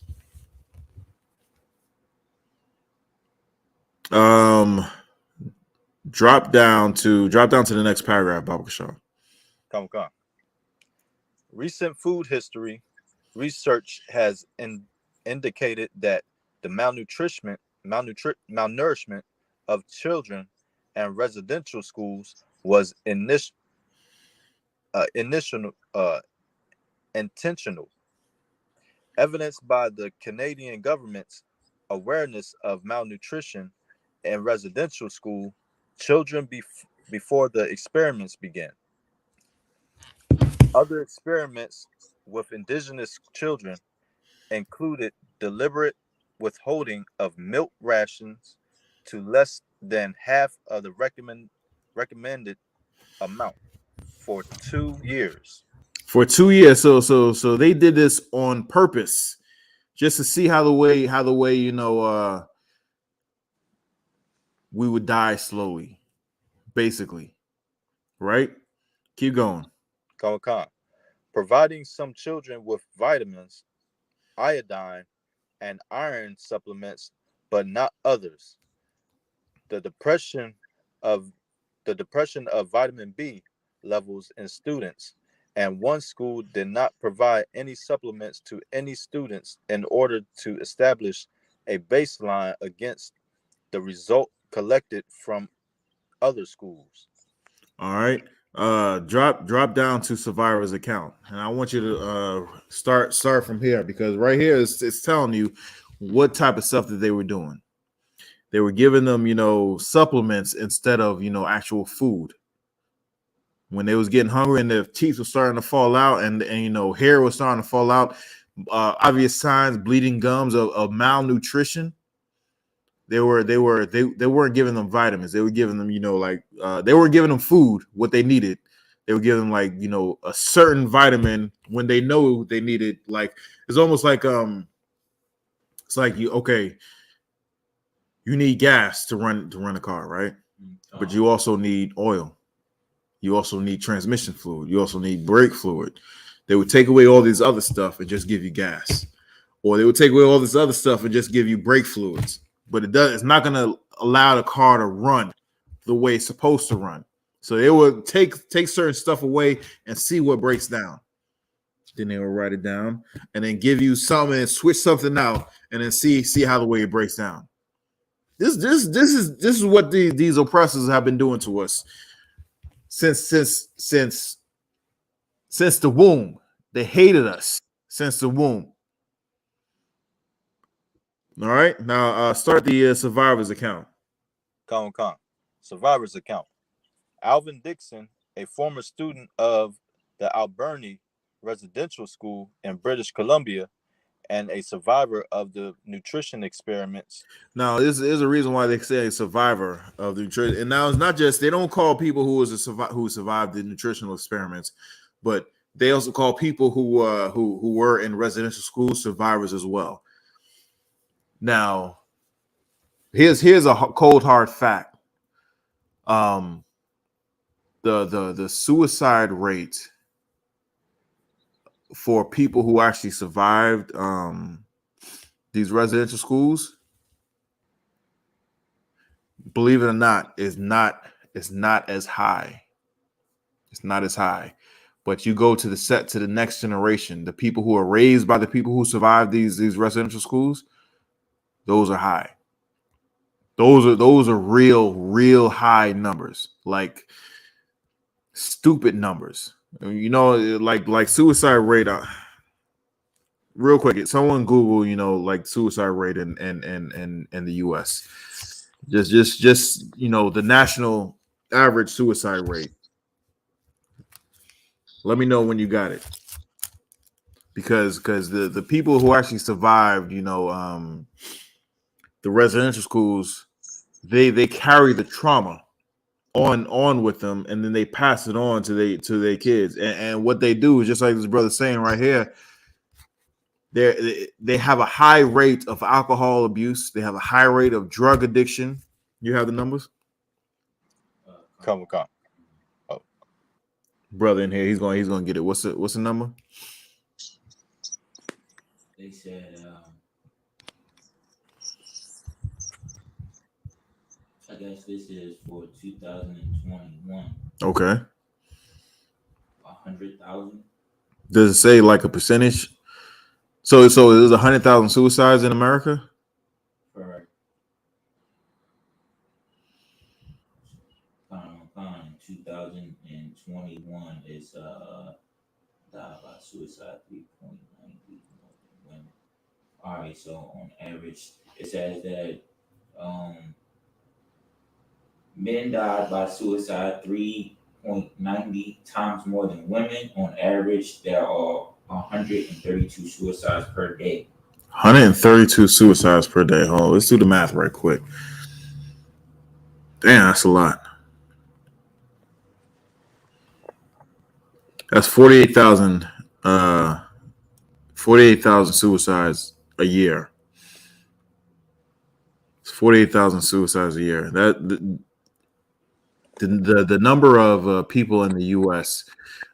Drop down to the next paragraph, Baba Kashaw.
Recent food history research has indicated that the malnourishment of children and residential schools was intentional, evidenced by the Canadian government's awareness of malnutrition in residential school children before the experiments began. Other experiments with indigenous children included deliberate withholding of milk rations to less than half of the recommended amount for 2 years.
For 2 years, so they did this on purpose, just to see how the way we would die slowly, basically. right? Keep going.
Providing some children with vitamins, iodine, and iron supplements, but not others. The depression of vitamin B levels in students, and one school did not provide any supplements to any students in order to establish a baseline against the result collected from other schools.
All right. Drop down to survivor's account, and I want you to start from here, because right here it's telling you what type of stuff that they were doing. They were giving them, supplements instead of, actual food. When they was getting hungry and their teeth were starting to fall out, and hair was starting to fall out, obvious signs, bleeding gums of malnutrition. They weren't giving them vitamins. They were giving them, they were giving them food, what they needed. They were giving them a certain vitamin when they know they needed. Like, it's almost like it's like you need gas to run a car, right? But you also need oil. You also need transmission fluid. You also need brake fluid. They would take away all these other stuff and just give you gas, or they would take away all this other stuff and just give you brake fluids. But it's not going to allow the car to run the way it's supposed to run. So they would take certain stuff away and see what breaks down. Then they would write it down and then give you something and switch something out and then see how the way it breaks down. This is what these oppressors have been doing to us since the womb. They hated us since the womb. All right, now start the survivor's account.
Survivor's account. Alvin Dixon, a former student of the Alberni Residential School in British Columbia and a survivor of the nutrition experiments.
Now, this is a reason why they say a survivor of the nutrition. And now it's not just, they don't call people who survived the nutritional experiments, but they also call people who were in residential schools survivors as well. Now, here's a cold hard fact. The suicide rate for people who actually survived these residential schools, believe it or not, is not as high. It's not as high. But you go to the next generation, the people who are raised by the people who survived these residential schools, those are high. Those are real high numbers, like stupid numbers. Like suicide rate. Real quick, someone Google, like suicide rate in the U.S. Just the national average suicide rate. Let me know when you got it, because the people who actually survived, the residential schools, they carry the trauma on with them, and then they pass it on to their kids. And what they do is just like this brother saying right here. They have a high rate of alcohol abuse. They have a high rate of drug addiction. You have the numbers?
Come.
Oh. Brother in here, he's going to get it. What's the number?
They said I guess this is for 2021.
Okay.
100,000.
Does it say like a percentage? So there's 100,000 suicides in America?
Correct. In 2021 is died by suicide 3.9 women. All right, so on average, it says that men died by suicide 3.90 times more than women. On average, there are 132 suicides per day.
132 suicides per day. Oh, let's do the math right quick. Damn, that's a lot. That's 48,000 suicides a year. It's 48,000 suicides a year. The number of people in the U.S.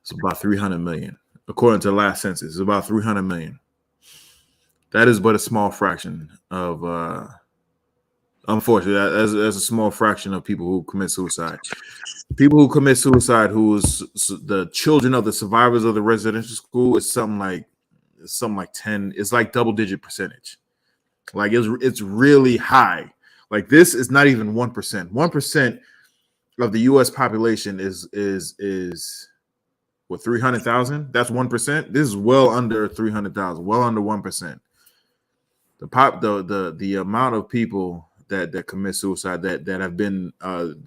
is about 300 million, according to the last census. It's about 300 million. That is but a small fraction of, unfortunately, that's a small fraction of people who commit suicide. People who commit suicide, who is the children of the survivors of the residential school, is something like 10. It's like double-digit percentage. Like it's really high. Like this is not even 1%. 1% of the U.S. population is what, 300,000? That's 1%. This is well under 300,000. Well under 1%. The amount of people that commit suicide that have been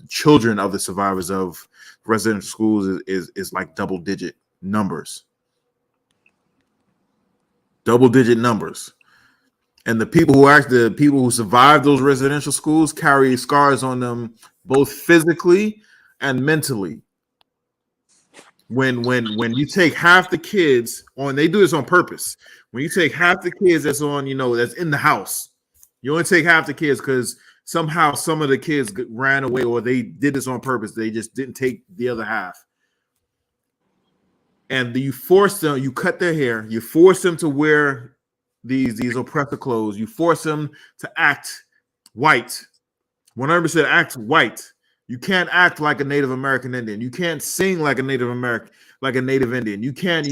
children of the survivors of residential schools is like double-digit numbers. Double-digit numbers. And the people who survive those residential schools carry scars on them, both physically and mentally. When you take half the kids on, they do this on purpose. When you take half the kids that's on, that's in the house, you only take half the kids because somehow some of the kids ran away, or they did this on purpose. They just didn't take the other half. And you force them, you cut their hair, you force them to wear these oppressor clothes, you force them to act white, 100% act white. You can't act like a Native American Indian. You can't sing like a Native American, like a Native Indian. You can't,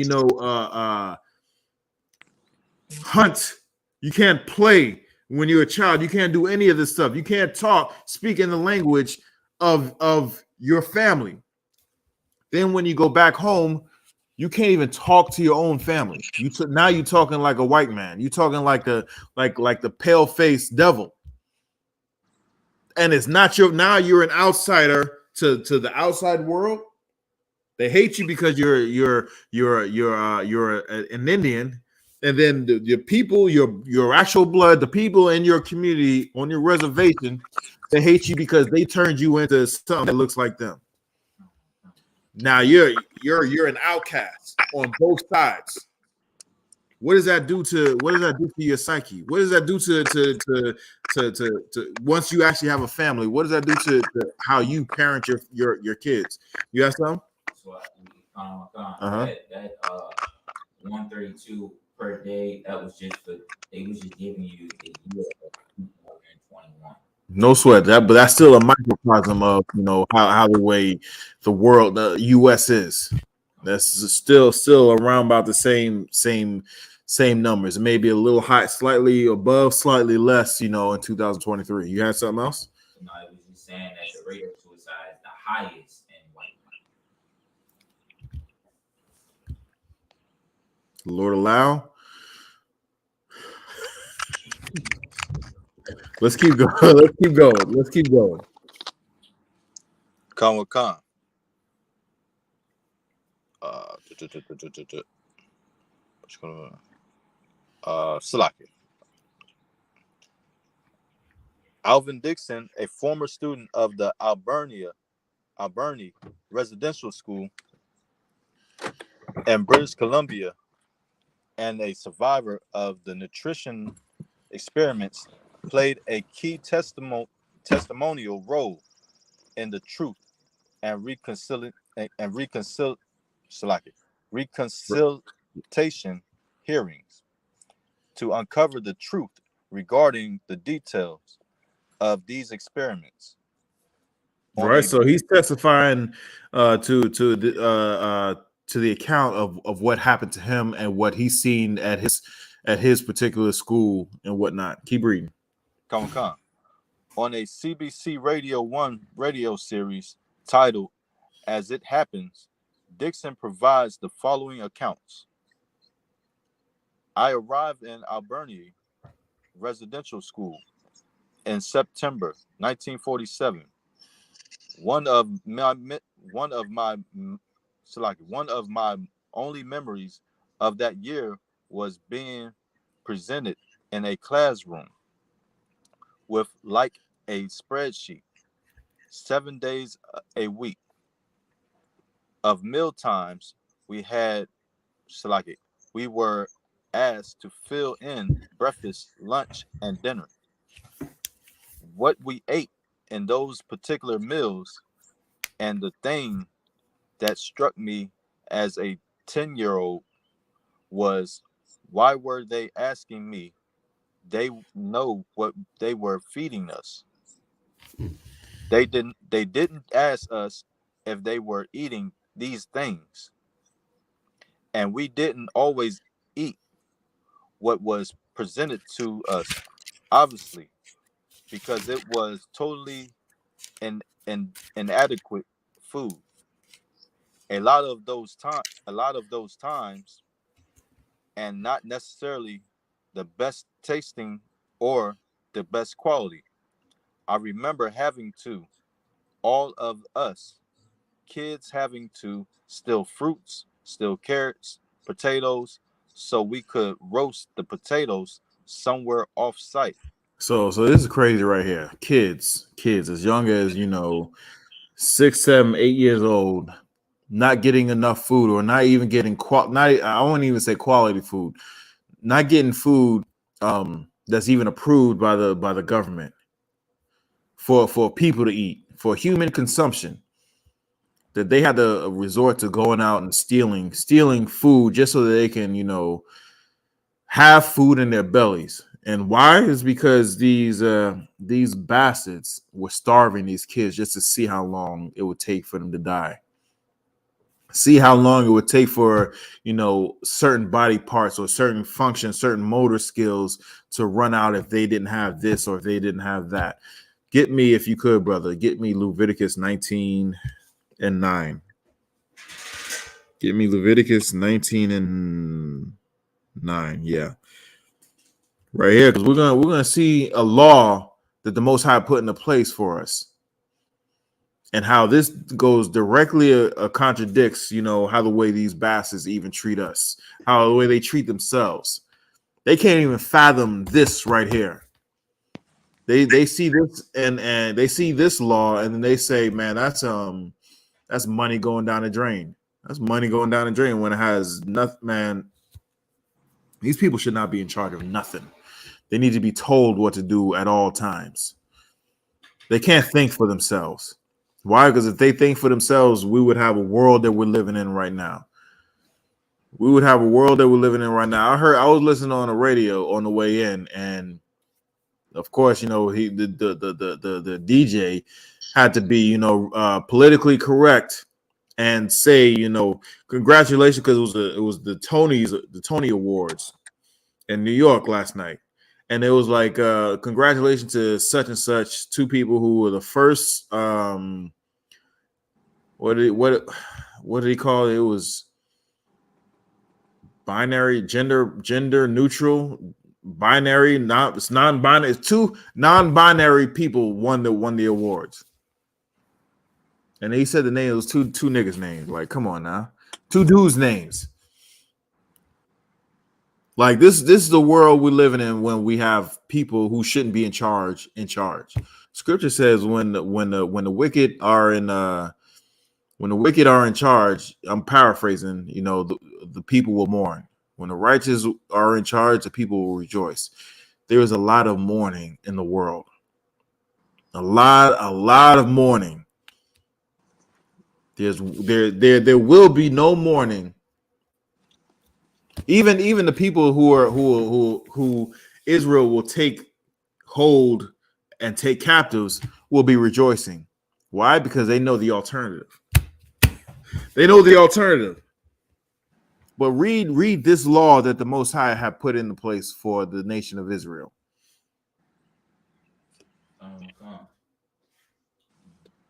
hunt. You can't play when you're a child. You can't do any of this stuff. You can't speak in the language of your family. Then when you go back home, you can't even talk to your own family. Now you're talking like a white man. You're talking like the pale-faced devil. And it's not now you're an outsider to the outside world. They hate you because you're an Indian, and then your people, your actual blood, the people in your community on your reservation, they hate you because they turned you into something that looks like them. Now you're an outcast on both sides. What does that do to your psyche? What does that do to once you actually have a family? What does that do to how you parent your kids? You got something?
So that 132 per day, that was just they was just giving you the year of 2021.
No sweat that, but that's still a microcosm of how the way the world, the U.S. is. That's still around about the same numbers. Maybe a little high, slightly above, slightly less. In 2023. You had something else?
No, I was just saying that the rate of suicide is the highest in white.
Lord allow. Let's keep going. Let's keep going.
Come with Khan. Salaki. Alvin Dixon, a former student of the Alberni Residential School in British Columbia and a survivor of the nutrition experiments, played a key testimonial role in the truth and reconciliation hearings to uncover the truth regarding the details of these experiments.
Right, so he's testifying to the account of what happened to him and what he's seen at his particular school and whatnot. Keep reading.
Come on a CBC Radio 1 radio series titled "As It Happens," Dixon provides the following accounts. I arrived in Alberni Residential School in September 1947. One of my only memories of that year was being presented in a classroom with like a spreadsheet, 7 days a week of meal times. We were asked to fill in breakfast, lunch, and dinner. What we ate in those particular meals And the thing that struck me as a 10-year-old was, why were they asking me? They know what they were feeding us. They didn't ask us if they were eating these things. And we didn't always eat what was presented to us, obviously, because it was totally inadequate food. A lot of those times, and not necessarily the best tasting or the best quality. I remember having to, all of us kids having to steal fruits, steal carrots, potatoes, so we could roast the potatoes somewhere off site.
So this is crazy right here. Kids as young as 6, 7, 8 years old, not getting enough food, or not even getting I won't even say quality food, not getting food that's even approved by the government for people to eat, for human consumption. That they had to resort to going out and stealing food just so that they can have food in their bellies. And why is because these bastards were starving these kids just to see how long it would take for them to die. See how long it would take for certain body parts or certain functions, certain motor skills to run out if they didn't have this or if they didn't have that. Get me, if you could, brother, get me Leviticus 19:9. Get me Leviticus 19:9. Yeah, right here, because we're gonna see a law that the Most High put into place for us, and how this goes directly contradicts, how the way these bastards even treat us, how the way they treat themselves. They can't even fathom this right here. They see this and they see this law, and then they say, man, that's money going down the drain. That's money going down the drain when it has nothing, man. These people should not be in charge of nothing. They need to be told what to do at all times. They can't think for themselves. Why? Because if they think for themselves, we would have a world that we're living in right now. We would have a world that we're living in right now. I was listening on the radio on the way in, and of course, the DJ had to be, politically correct and say, congratulations, because it was the Tony Awards in New York last night. And it was like, congratulations to such and such, two people who were the first, what did he call it? It was binary, gender neutral, binary, it's non-binary. It's two non-binary people won the awards. And he said the name, it was two niggas' names. Like, come on now. Two dudes' names. Like this is the world we're living in when we have people who shouldn't be in charge. Scripture says when the wicked are in charge, I'm paraphrasing, the people will mourn. When the righteous are in charge, the people will rejoice. There is a lot of mourning in the world. A lot of mourning. There will be no mourning. Even the people who Israel will take hold and take captives will be rejoicing. Why? Because they know the alternative. They know the alternative. But read this law that the Most High have put into place for the nation of Israel.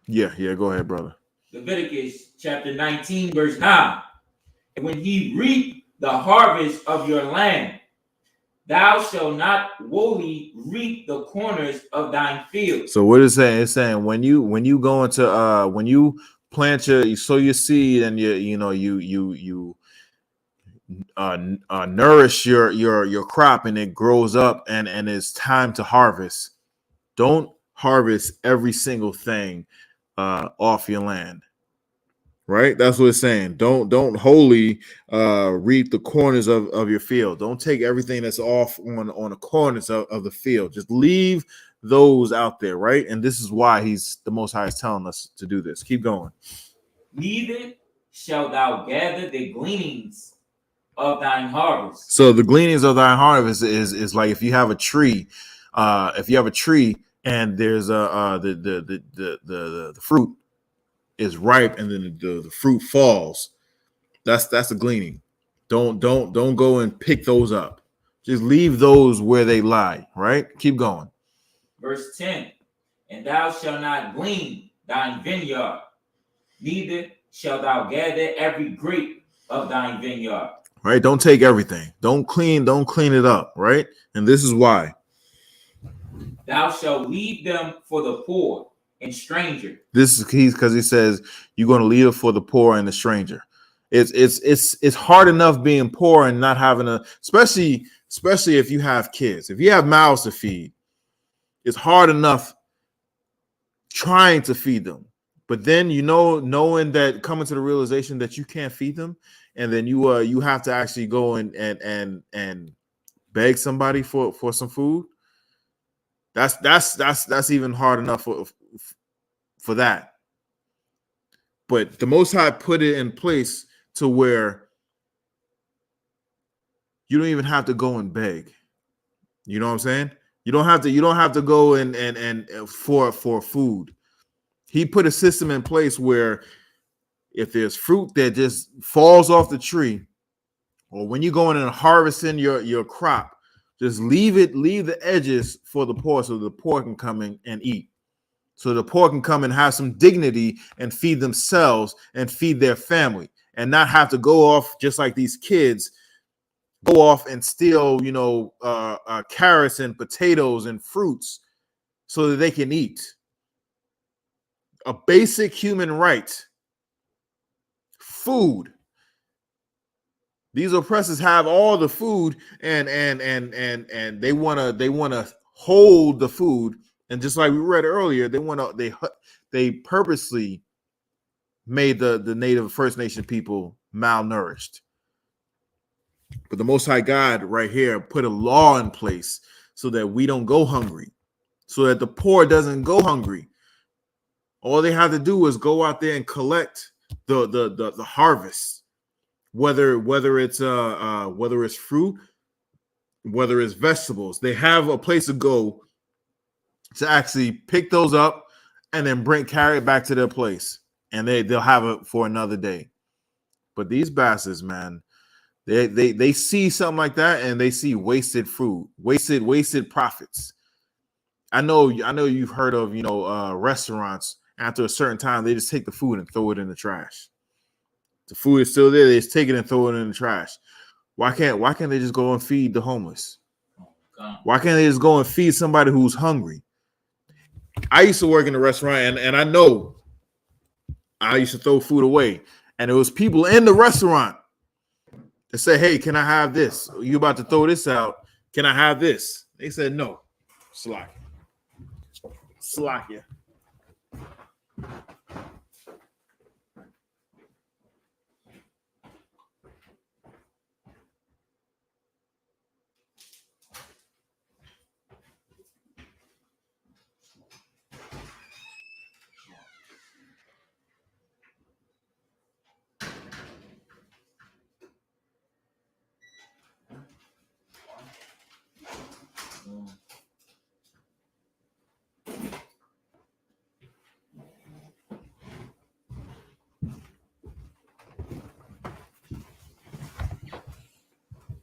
Yeah, go ahead, brother.
Leviticus chapter 19, verse 9. And when ye reap the harvest of your land, thou shalt not wholly reap the corners of thine field.
So what is it saying? It's saying when you go into when you plant you sow your seed and you nourish your crop and it grows up and it's time to harvest. Don't harvest every single thing off your land. Right? That's what it's saying. Don't wholly reap the corners of your field. Don't take everything that's off on the corners of the field. Just leave those out there, right? And this is why he's the Most High is telling us to do this. Keep going.
Neither shalt thou gather the gleanings of thine harvest.
So the gleanings of thine harvest is like if you have a tree, and there's the fruit is ripe and then the fruit falls. That's a gleaning. Don't go and pick those up. Just leave those where they lie, right? Keep going.
Verse 10, and thou shalt not glean thine vineyard, neither shalt thou gather every grape of thine vineyard.
Right? Don't take everything. Don't clean it up, right? And this is why.
Thou shalt leave them for the poor and stranger.
This is because he says you're going to leave it for the poor and the stranger. It's hard enough being poor and not having especially if you have kids. If you have mouths to feed, it's hard enough trying to feed them. But then knowing that, coming to the realization that you can't feed them, and then you have to actually go and beg somebody for some food. That's even hard enough for that. But the Most High put it in place to where you don't even have to go and beg. You know what I'm saying? You don't have to go and for food. He put a system in place where if there's fruit that just falls off the tree, or when you're going and harvesting your crop, just leave the edges for the poor, so the poor can come in and eat. So the poor can come and have some dignity and feed themselves and feed their family, and not have to go off just like these kids go off and steal, carrots and potatoes and fruits so that they can eat. A basic human right. Food. These oppressors have all the food, and they wanna hold the food. And just like we read earlier, they purposely made the native First Nation people malnourished. But the Most High God right here put a law in place so that we don't go hungry, so that the poor doesn't go hungry. All they have to do is go out there and collect the harvest, whether it's fruit, whether it's vegetables. They have a place to go to actually pick those up and then carry it back to their place, and they'll have it for another day. But these bastards, man, they see something like that and they see wasted food, wasted profits. I know you've heard of restaurants. After a certain time, they just take the food and throw it in the trash. The food is still there. They just take it and throw it in the trash. Why can't they just go and feed the homeless? Why can't they just go and feed somebody who's hungry? I used to work in a restaurant, and I know I used to throw food away. And there was people in the restaurant that said, "Hey, can I have this? You about to throw this out? Can I have this?" They said, "No." Slack you.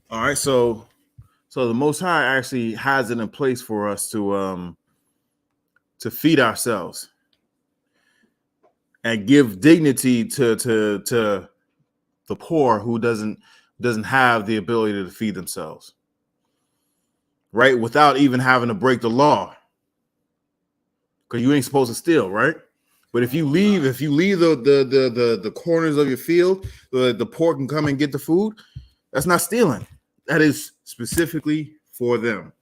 All right, so the Most High actually has it in place for us to feed ourselves and give dignity to the poor who doesn't have the ability to feed themselves, right? Without even having to break the law, because you ain't supposed to steal, right? But if you leave the corners of your field, the poor can come and get the food. That's not stealing. That is specifically for them.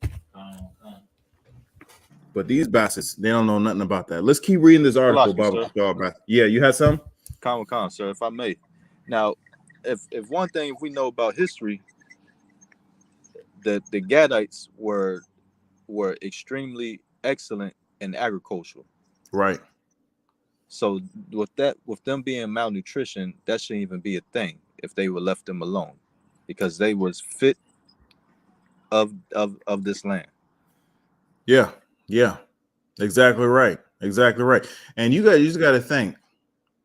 But these bastards, they don't know nothing about that. Let's keep reading this article about yeah, you had some?
Con, sir, if I may. Now, if one thing we know about history, the Gadites were extremely excellent in agriculture.
Right.
So with them being malnutrition, that shouldn't even be a thing if they were left them alone, because they was fit of this land.
Yeah. Yeah. Exactly right. Exactly right. And you just got to think,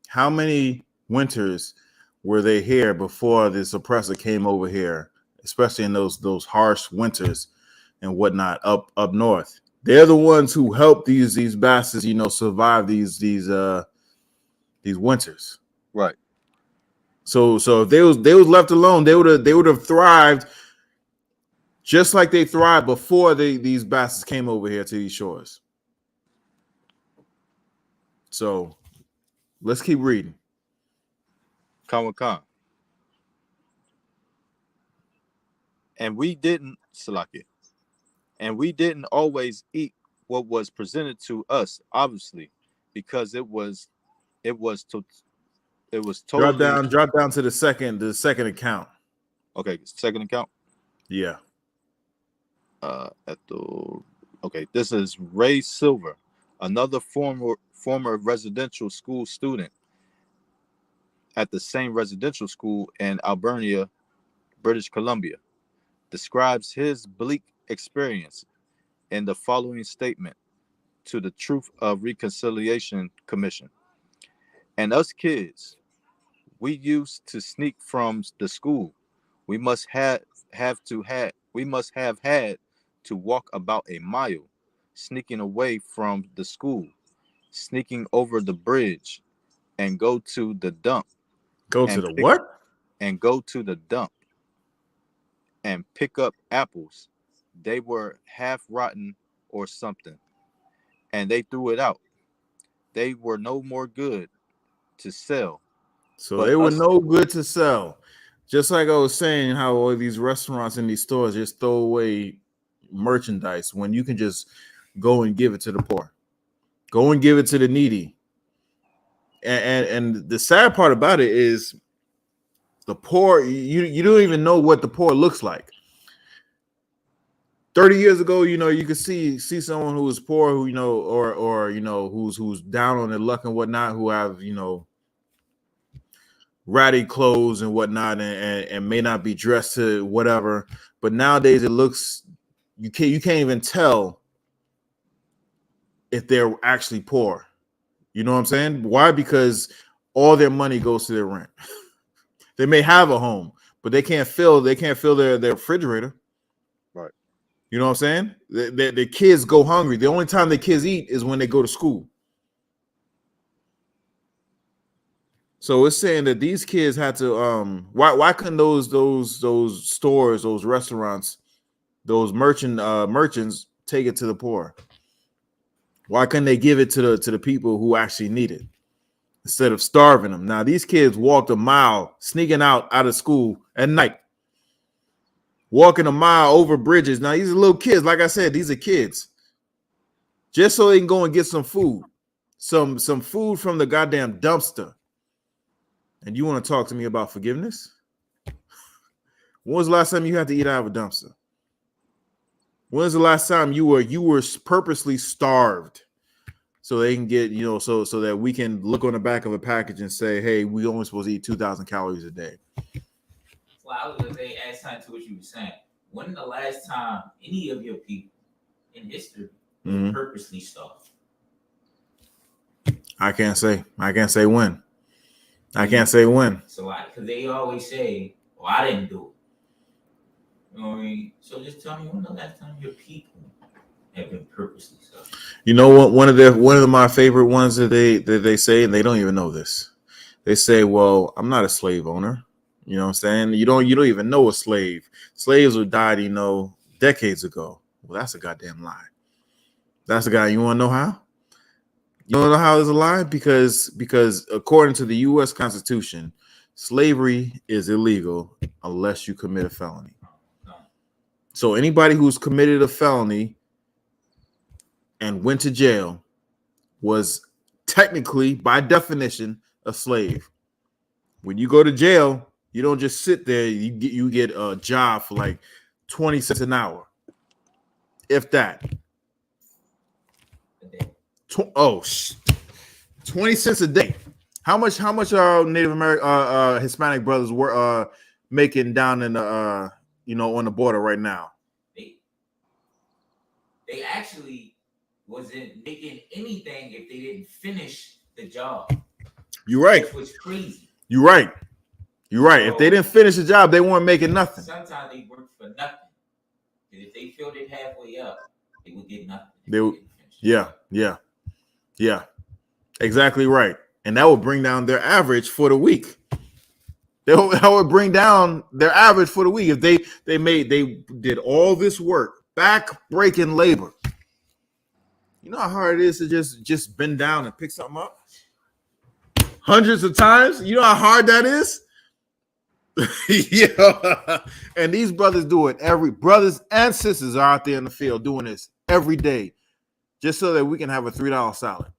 how many winters were they here before this oppressor came over here, especially in those harsh winters and whatnot up north. They're the ones who helped these bastards, survive these winters.
Right.
So if they was left alone, they would have thrived just like they thrived before these bastards came over here to these shores. So let's keep reading.
Khan. And we didn't select it. And we didn't always eat what was presented to us, obviously, because it was totally
Drop down to the second account.
okay. Second account.
Yeah.
This is Ray Silver, another former residential school student at the same residential school in Albernia, British Columbia, describes his bleak experience in the following statement to the Truth of Reconciliation Commission. And us kids, we used to sneak from the school. We must have had to walk about a mile, sneaking away from the school, sneaking over the bridge, and go to the dump.
Go to the what?
And go to the dump and pick up apples. They were half rotten or something, and they threw it out. They were no more good to sell.
So
But
they were
us,
no good to sell. Just like I was saying, how all these restaurants and these stores just throw away merchandise when you can just go and give it to the poor, go and give it to the needy. And the sad part about it is the poor, you don't even know what the poor looks like. 30 years ago, you could see someone who was poor, who, or who's down on their luck and whatnot, who have, ratty clothes and whatnot, and may not be dressed to whatever. But nowadays it looks, you can't even tell if they're actually poor. You know what I'm saying? Why? Because all their money goes to their rent. They may have a home, but they can't fill their refrigerator.
right.
You know what I'm saying? The kids go hungry. The only time the kids eat is when they go to school. So it's saying that these kids had to why couldn't those stores, those restaurants, those merchants take it to the poor? Why couldn't they give it to the people who actually need it instead of starving them? Now these kids walked a mile, sneaking out of school at night, walking a mile over bridges. Now these are little kids. Like I said, these are kids, just so they can go and get some food, some food from the goddamn dumpster. And you want to talk to me about forgiveness? When was the last time you had to eat out of a dumpster? When was the last time you were purposely starved so they can get, so that we can look on the back of a package and say, hey, we only supposed to eat 2,000 calories a day?
Well, I was going to say, add something to what you were saying. When the last time any of your people in history was purposely starved?
I can't say when. I can't say when.
So, because they always say, "Oh, I didn't do it." You know what I mean? So just tell me when the last time your people have been purposely starved.
You know what? One of my favorite ones that they say, and they don't even know this. They say, "Well, I'm not a slave owner." You know what I'm saying? You don't even know a slave. Slaves were died, decades ago. Well, that's a goddamn lie. That's a guy. You want to know how? You want to know how it's a lie? Because according to the U.S. Constitution, slavery is illegal unless you commit a felony. So anybody who's committed a felony and went to jail was technically, by definition, a slave. When you go to jail, you don't just sit there. You get a job for like 20 cents an hour, if that. 20 cents a day. How much are Native American Hispanic brothers were making down in the on the border right now?
They actually wasn't making anything if they didn't finish the job.
You're right.
Which was crazy.
You're right. You're right. So, if they didn't finish the job, they weren't making nothing.
Sometimes they worked for nothing. And if they filled it halfway up, they would get nothing.
Yeah. Exactly right. And that would bring down their average for the week. That would bring down their average for the week if they did all this work, back-breaking labor. You know how hard it is to just bend down and pick something up? Hundreds of times. You know how hard that is? Yeah. And these brothers do it brothers and sisters are out there in the field doing this every day just so that we can have a $3 salad.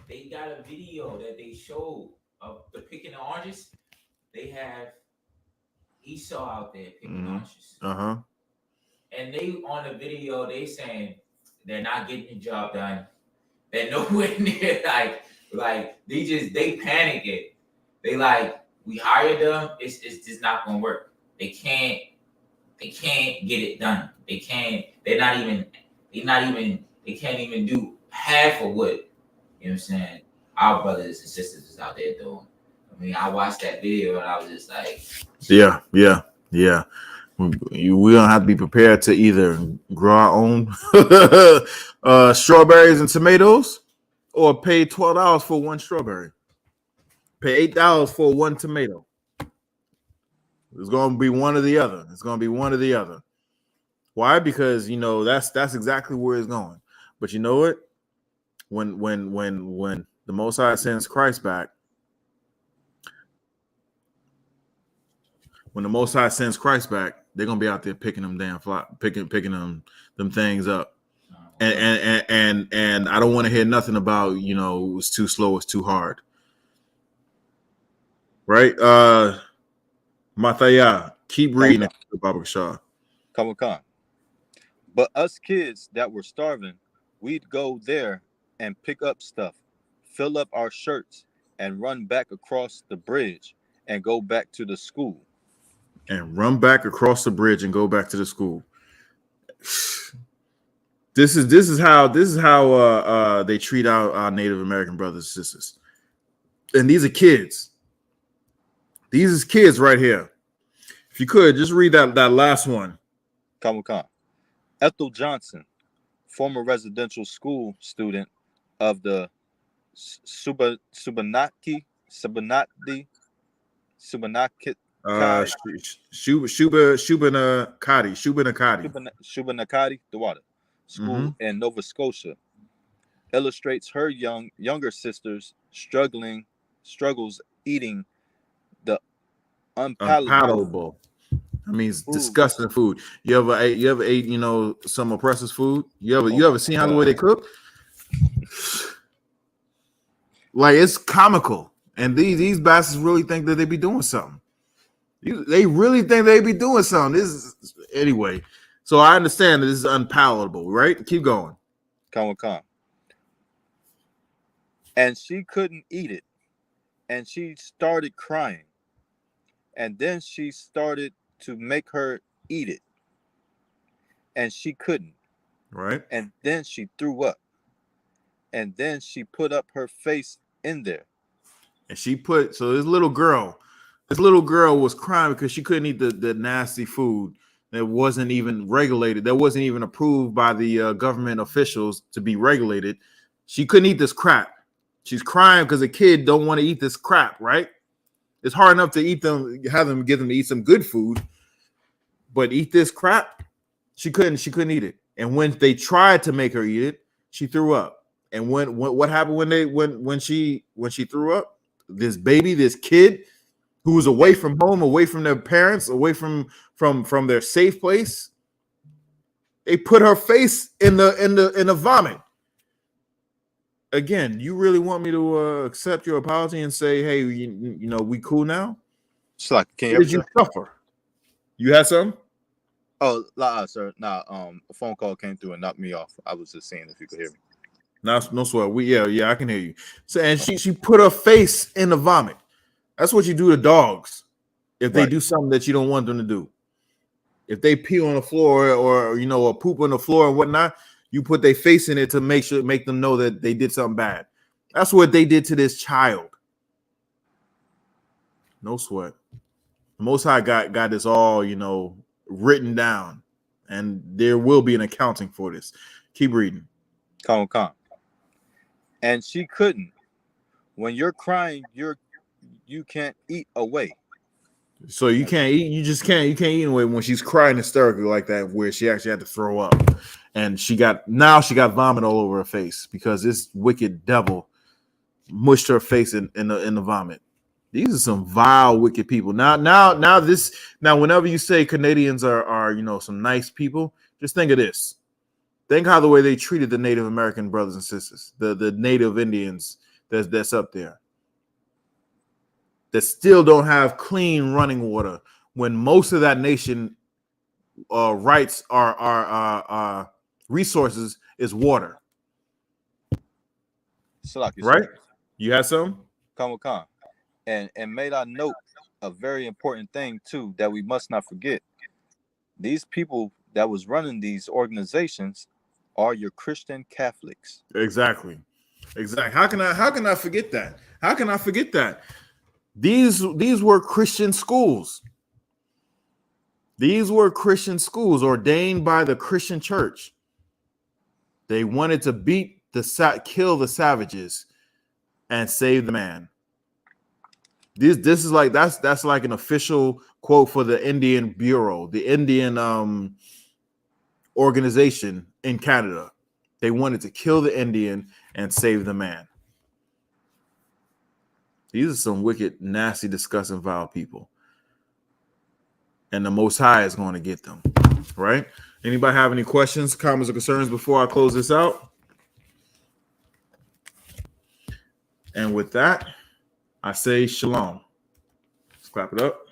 They got a video that they showed of the picking the oranges. They have Esau out there picking oranges.
Uh-huh.
And they on the video, they saying they're not getting the job done. They're nowhere near like they panic it. They like, we hired them, it's just not gonna work. They can't get it done. They can't even do half of what, you know what I'm saying, our brothers and sisters is out there doing. I mean, I watched that video and I was just like,
yeah. We don't have to be prepared to either grow our own strawberries and tomatoes or pay $12 for one strawberry. Pay $8 for one tomato. It's going to be one or the other. Why? Because that's exactly where it's going. But you know what? When the Most High sends Christ back, they're gonna be out there picking them picking them things up. And I don't want to hear nothing about it was too slow, it's too hard. Right? Mathaya, keep reading it, Baba Shah.
Come on. But us kids that were starving, we'd go there and pick up stuff, fill up our shirts, and run back across the bridge and go back to the school.
This is how they treat our Native American brothers and sisters. And these are kids. These is kids right here. If you could just read that last one.
Come. Ethel Johnson, former residential school student of the Shubenacadie the water school in Nova Scotia, illustrates her younger sister's struggles eating the unpalatable.
I mean, it's disgusting food. You ever ate some oppressors' food? You ever seen how the way they cook? Like, it's comical. And these bastards really think that they be doing something. They really think they be doing something. Anyway. So I understand that this is unpalatable, right? Keep going.
Come. And she couldn't eat it. And she started crying. And then she started to make her eat it. And she couldn't.
Right.
And then she threw up. And then she put up her face in there.
And so this little girl was crying because she couldn't eat the nasty food that wasn't even regulated, that wasn't even approved by the government officials to be regulated. She couldn't eat this crap. She's crying because a kid don't want to eat this crap, right? It's hard enough to give them to eat some good food, but eat this crap, she couldn't eat it. And when they tried to make her eat it, she threw up. And what happened when she threw up? This kid who was away from home, away from their parents, away from their safe place, they put her face in the vomit. Again, you really want me to accept your apology and say, hey, we cool now?
It's like,
did you suffer? You had some?
Oh, sir. Nah, a phone call came through and knocked me off. I was just seeing if you could hear me.
No sweat. Yeah, I can hear you. So, and she put her face in the vomit. That's what you do to dogs if they
Right.
do something that you don't want them to do. If they pee on the floor or or poop on the floor and whatnot, you put their face in it to make them know that they did something bad. That's what they did to this child. No sweat. The Most High got this all written down, and there will be an accounting for this. Keep reading.
Calm. And she couldn't. When you're crying, you can't eat away.
So you can't eat. You just can't. You can't eat anyway when she's crying hysterically like that, where she actually had to throw up, and she got vomit all over her face because this wicked devil mushed her face in the vomit. These are some vile, wicked people. Now, whenever you say Canadians are some nice people, just think of this. Think how the way they treated the Native American brothers and sisters, the Native Indians that's up there, that still don't have clean running water when most of that nation rights are resources is water.
Salaki,
Right?
sir.
You had some?
Calm. And may I note a very important thing too that we must not forget. These people that was running these organizations are your Christian Catholics.
Exactly. How can I forget that? How can I forget that? These were Christian schools. These were Christian schools ordained by the Christian church. They wanted to kill the savages and save the man. This is like that's like an official quote for the Indian Bureau, the Indian organization in Canada. They wanted to kill the Indian and save the man. These are some wicked, nasty, disgusting, vile people. And the Most High is going to get them. Right? Anybody have any questions, comments, or concerns before I close this out? And with that, I say shalom. Let's clap it up.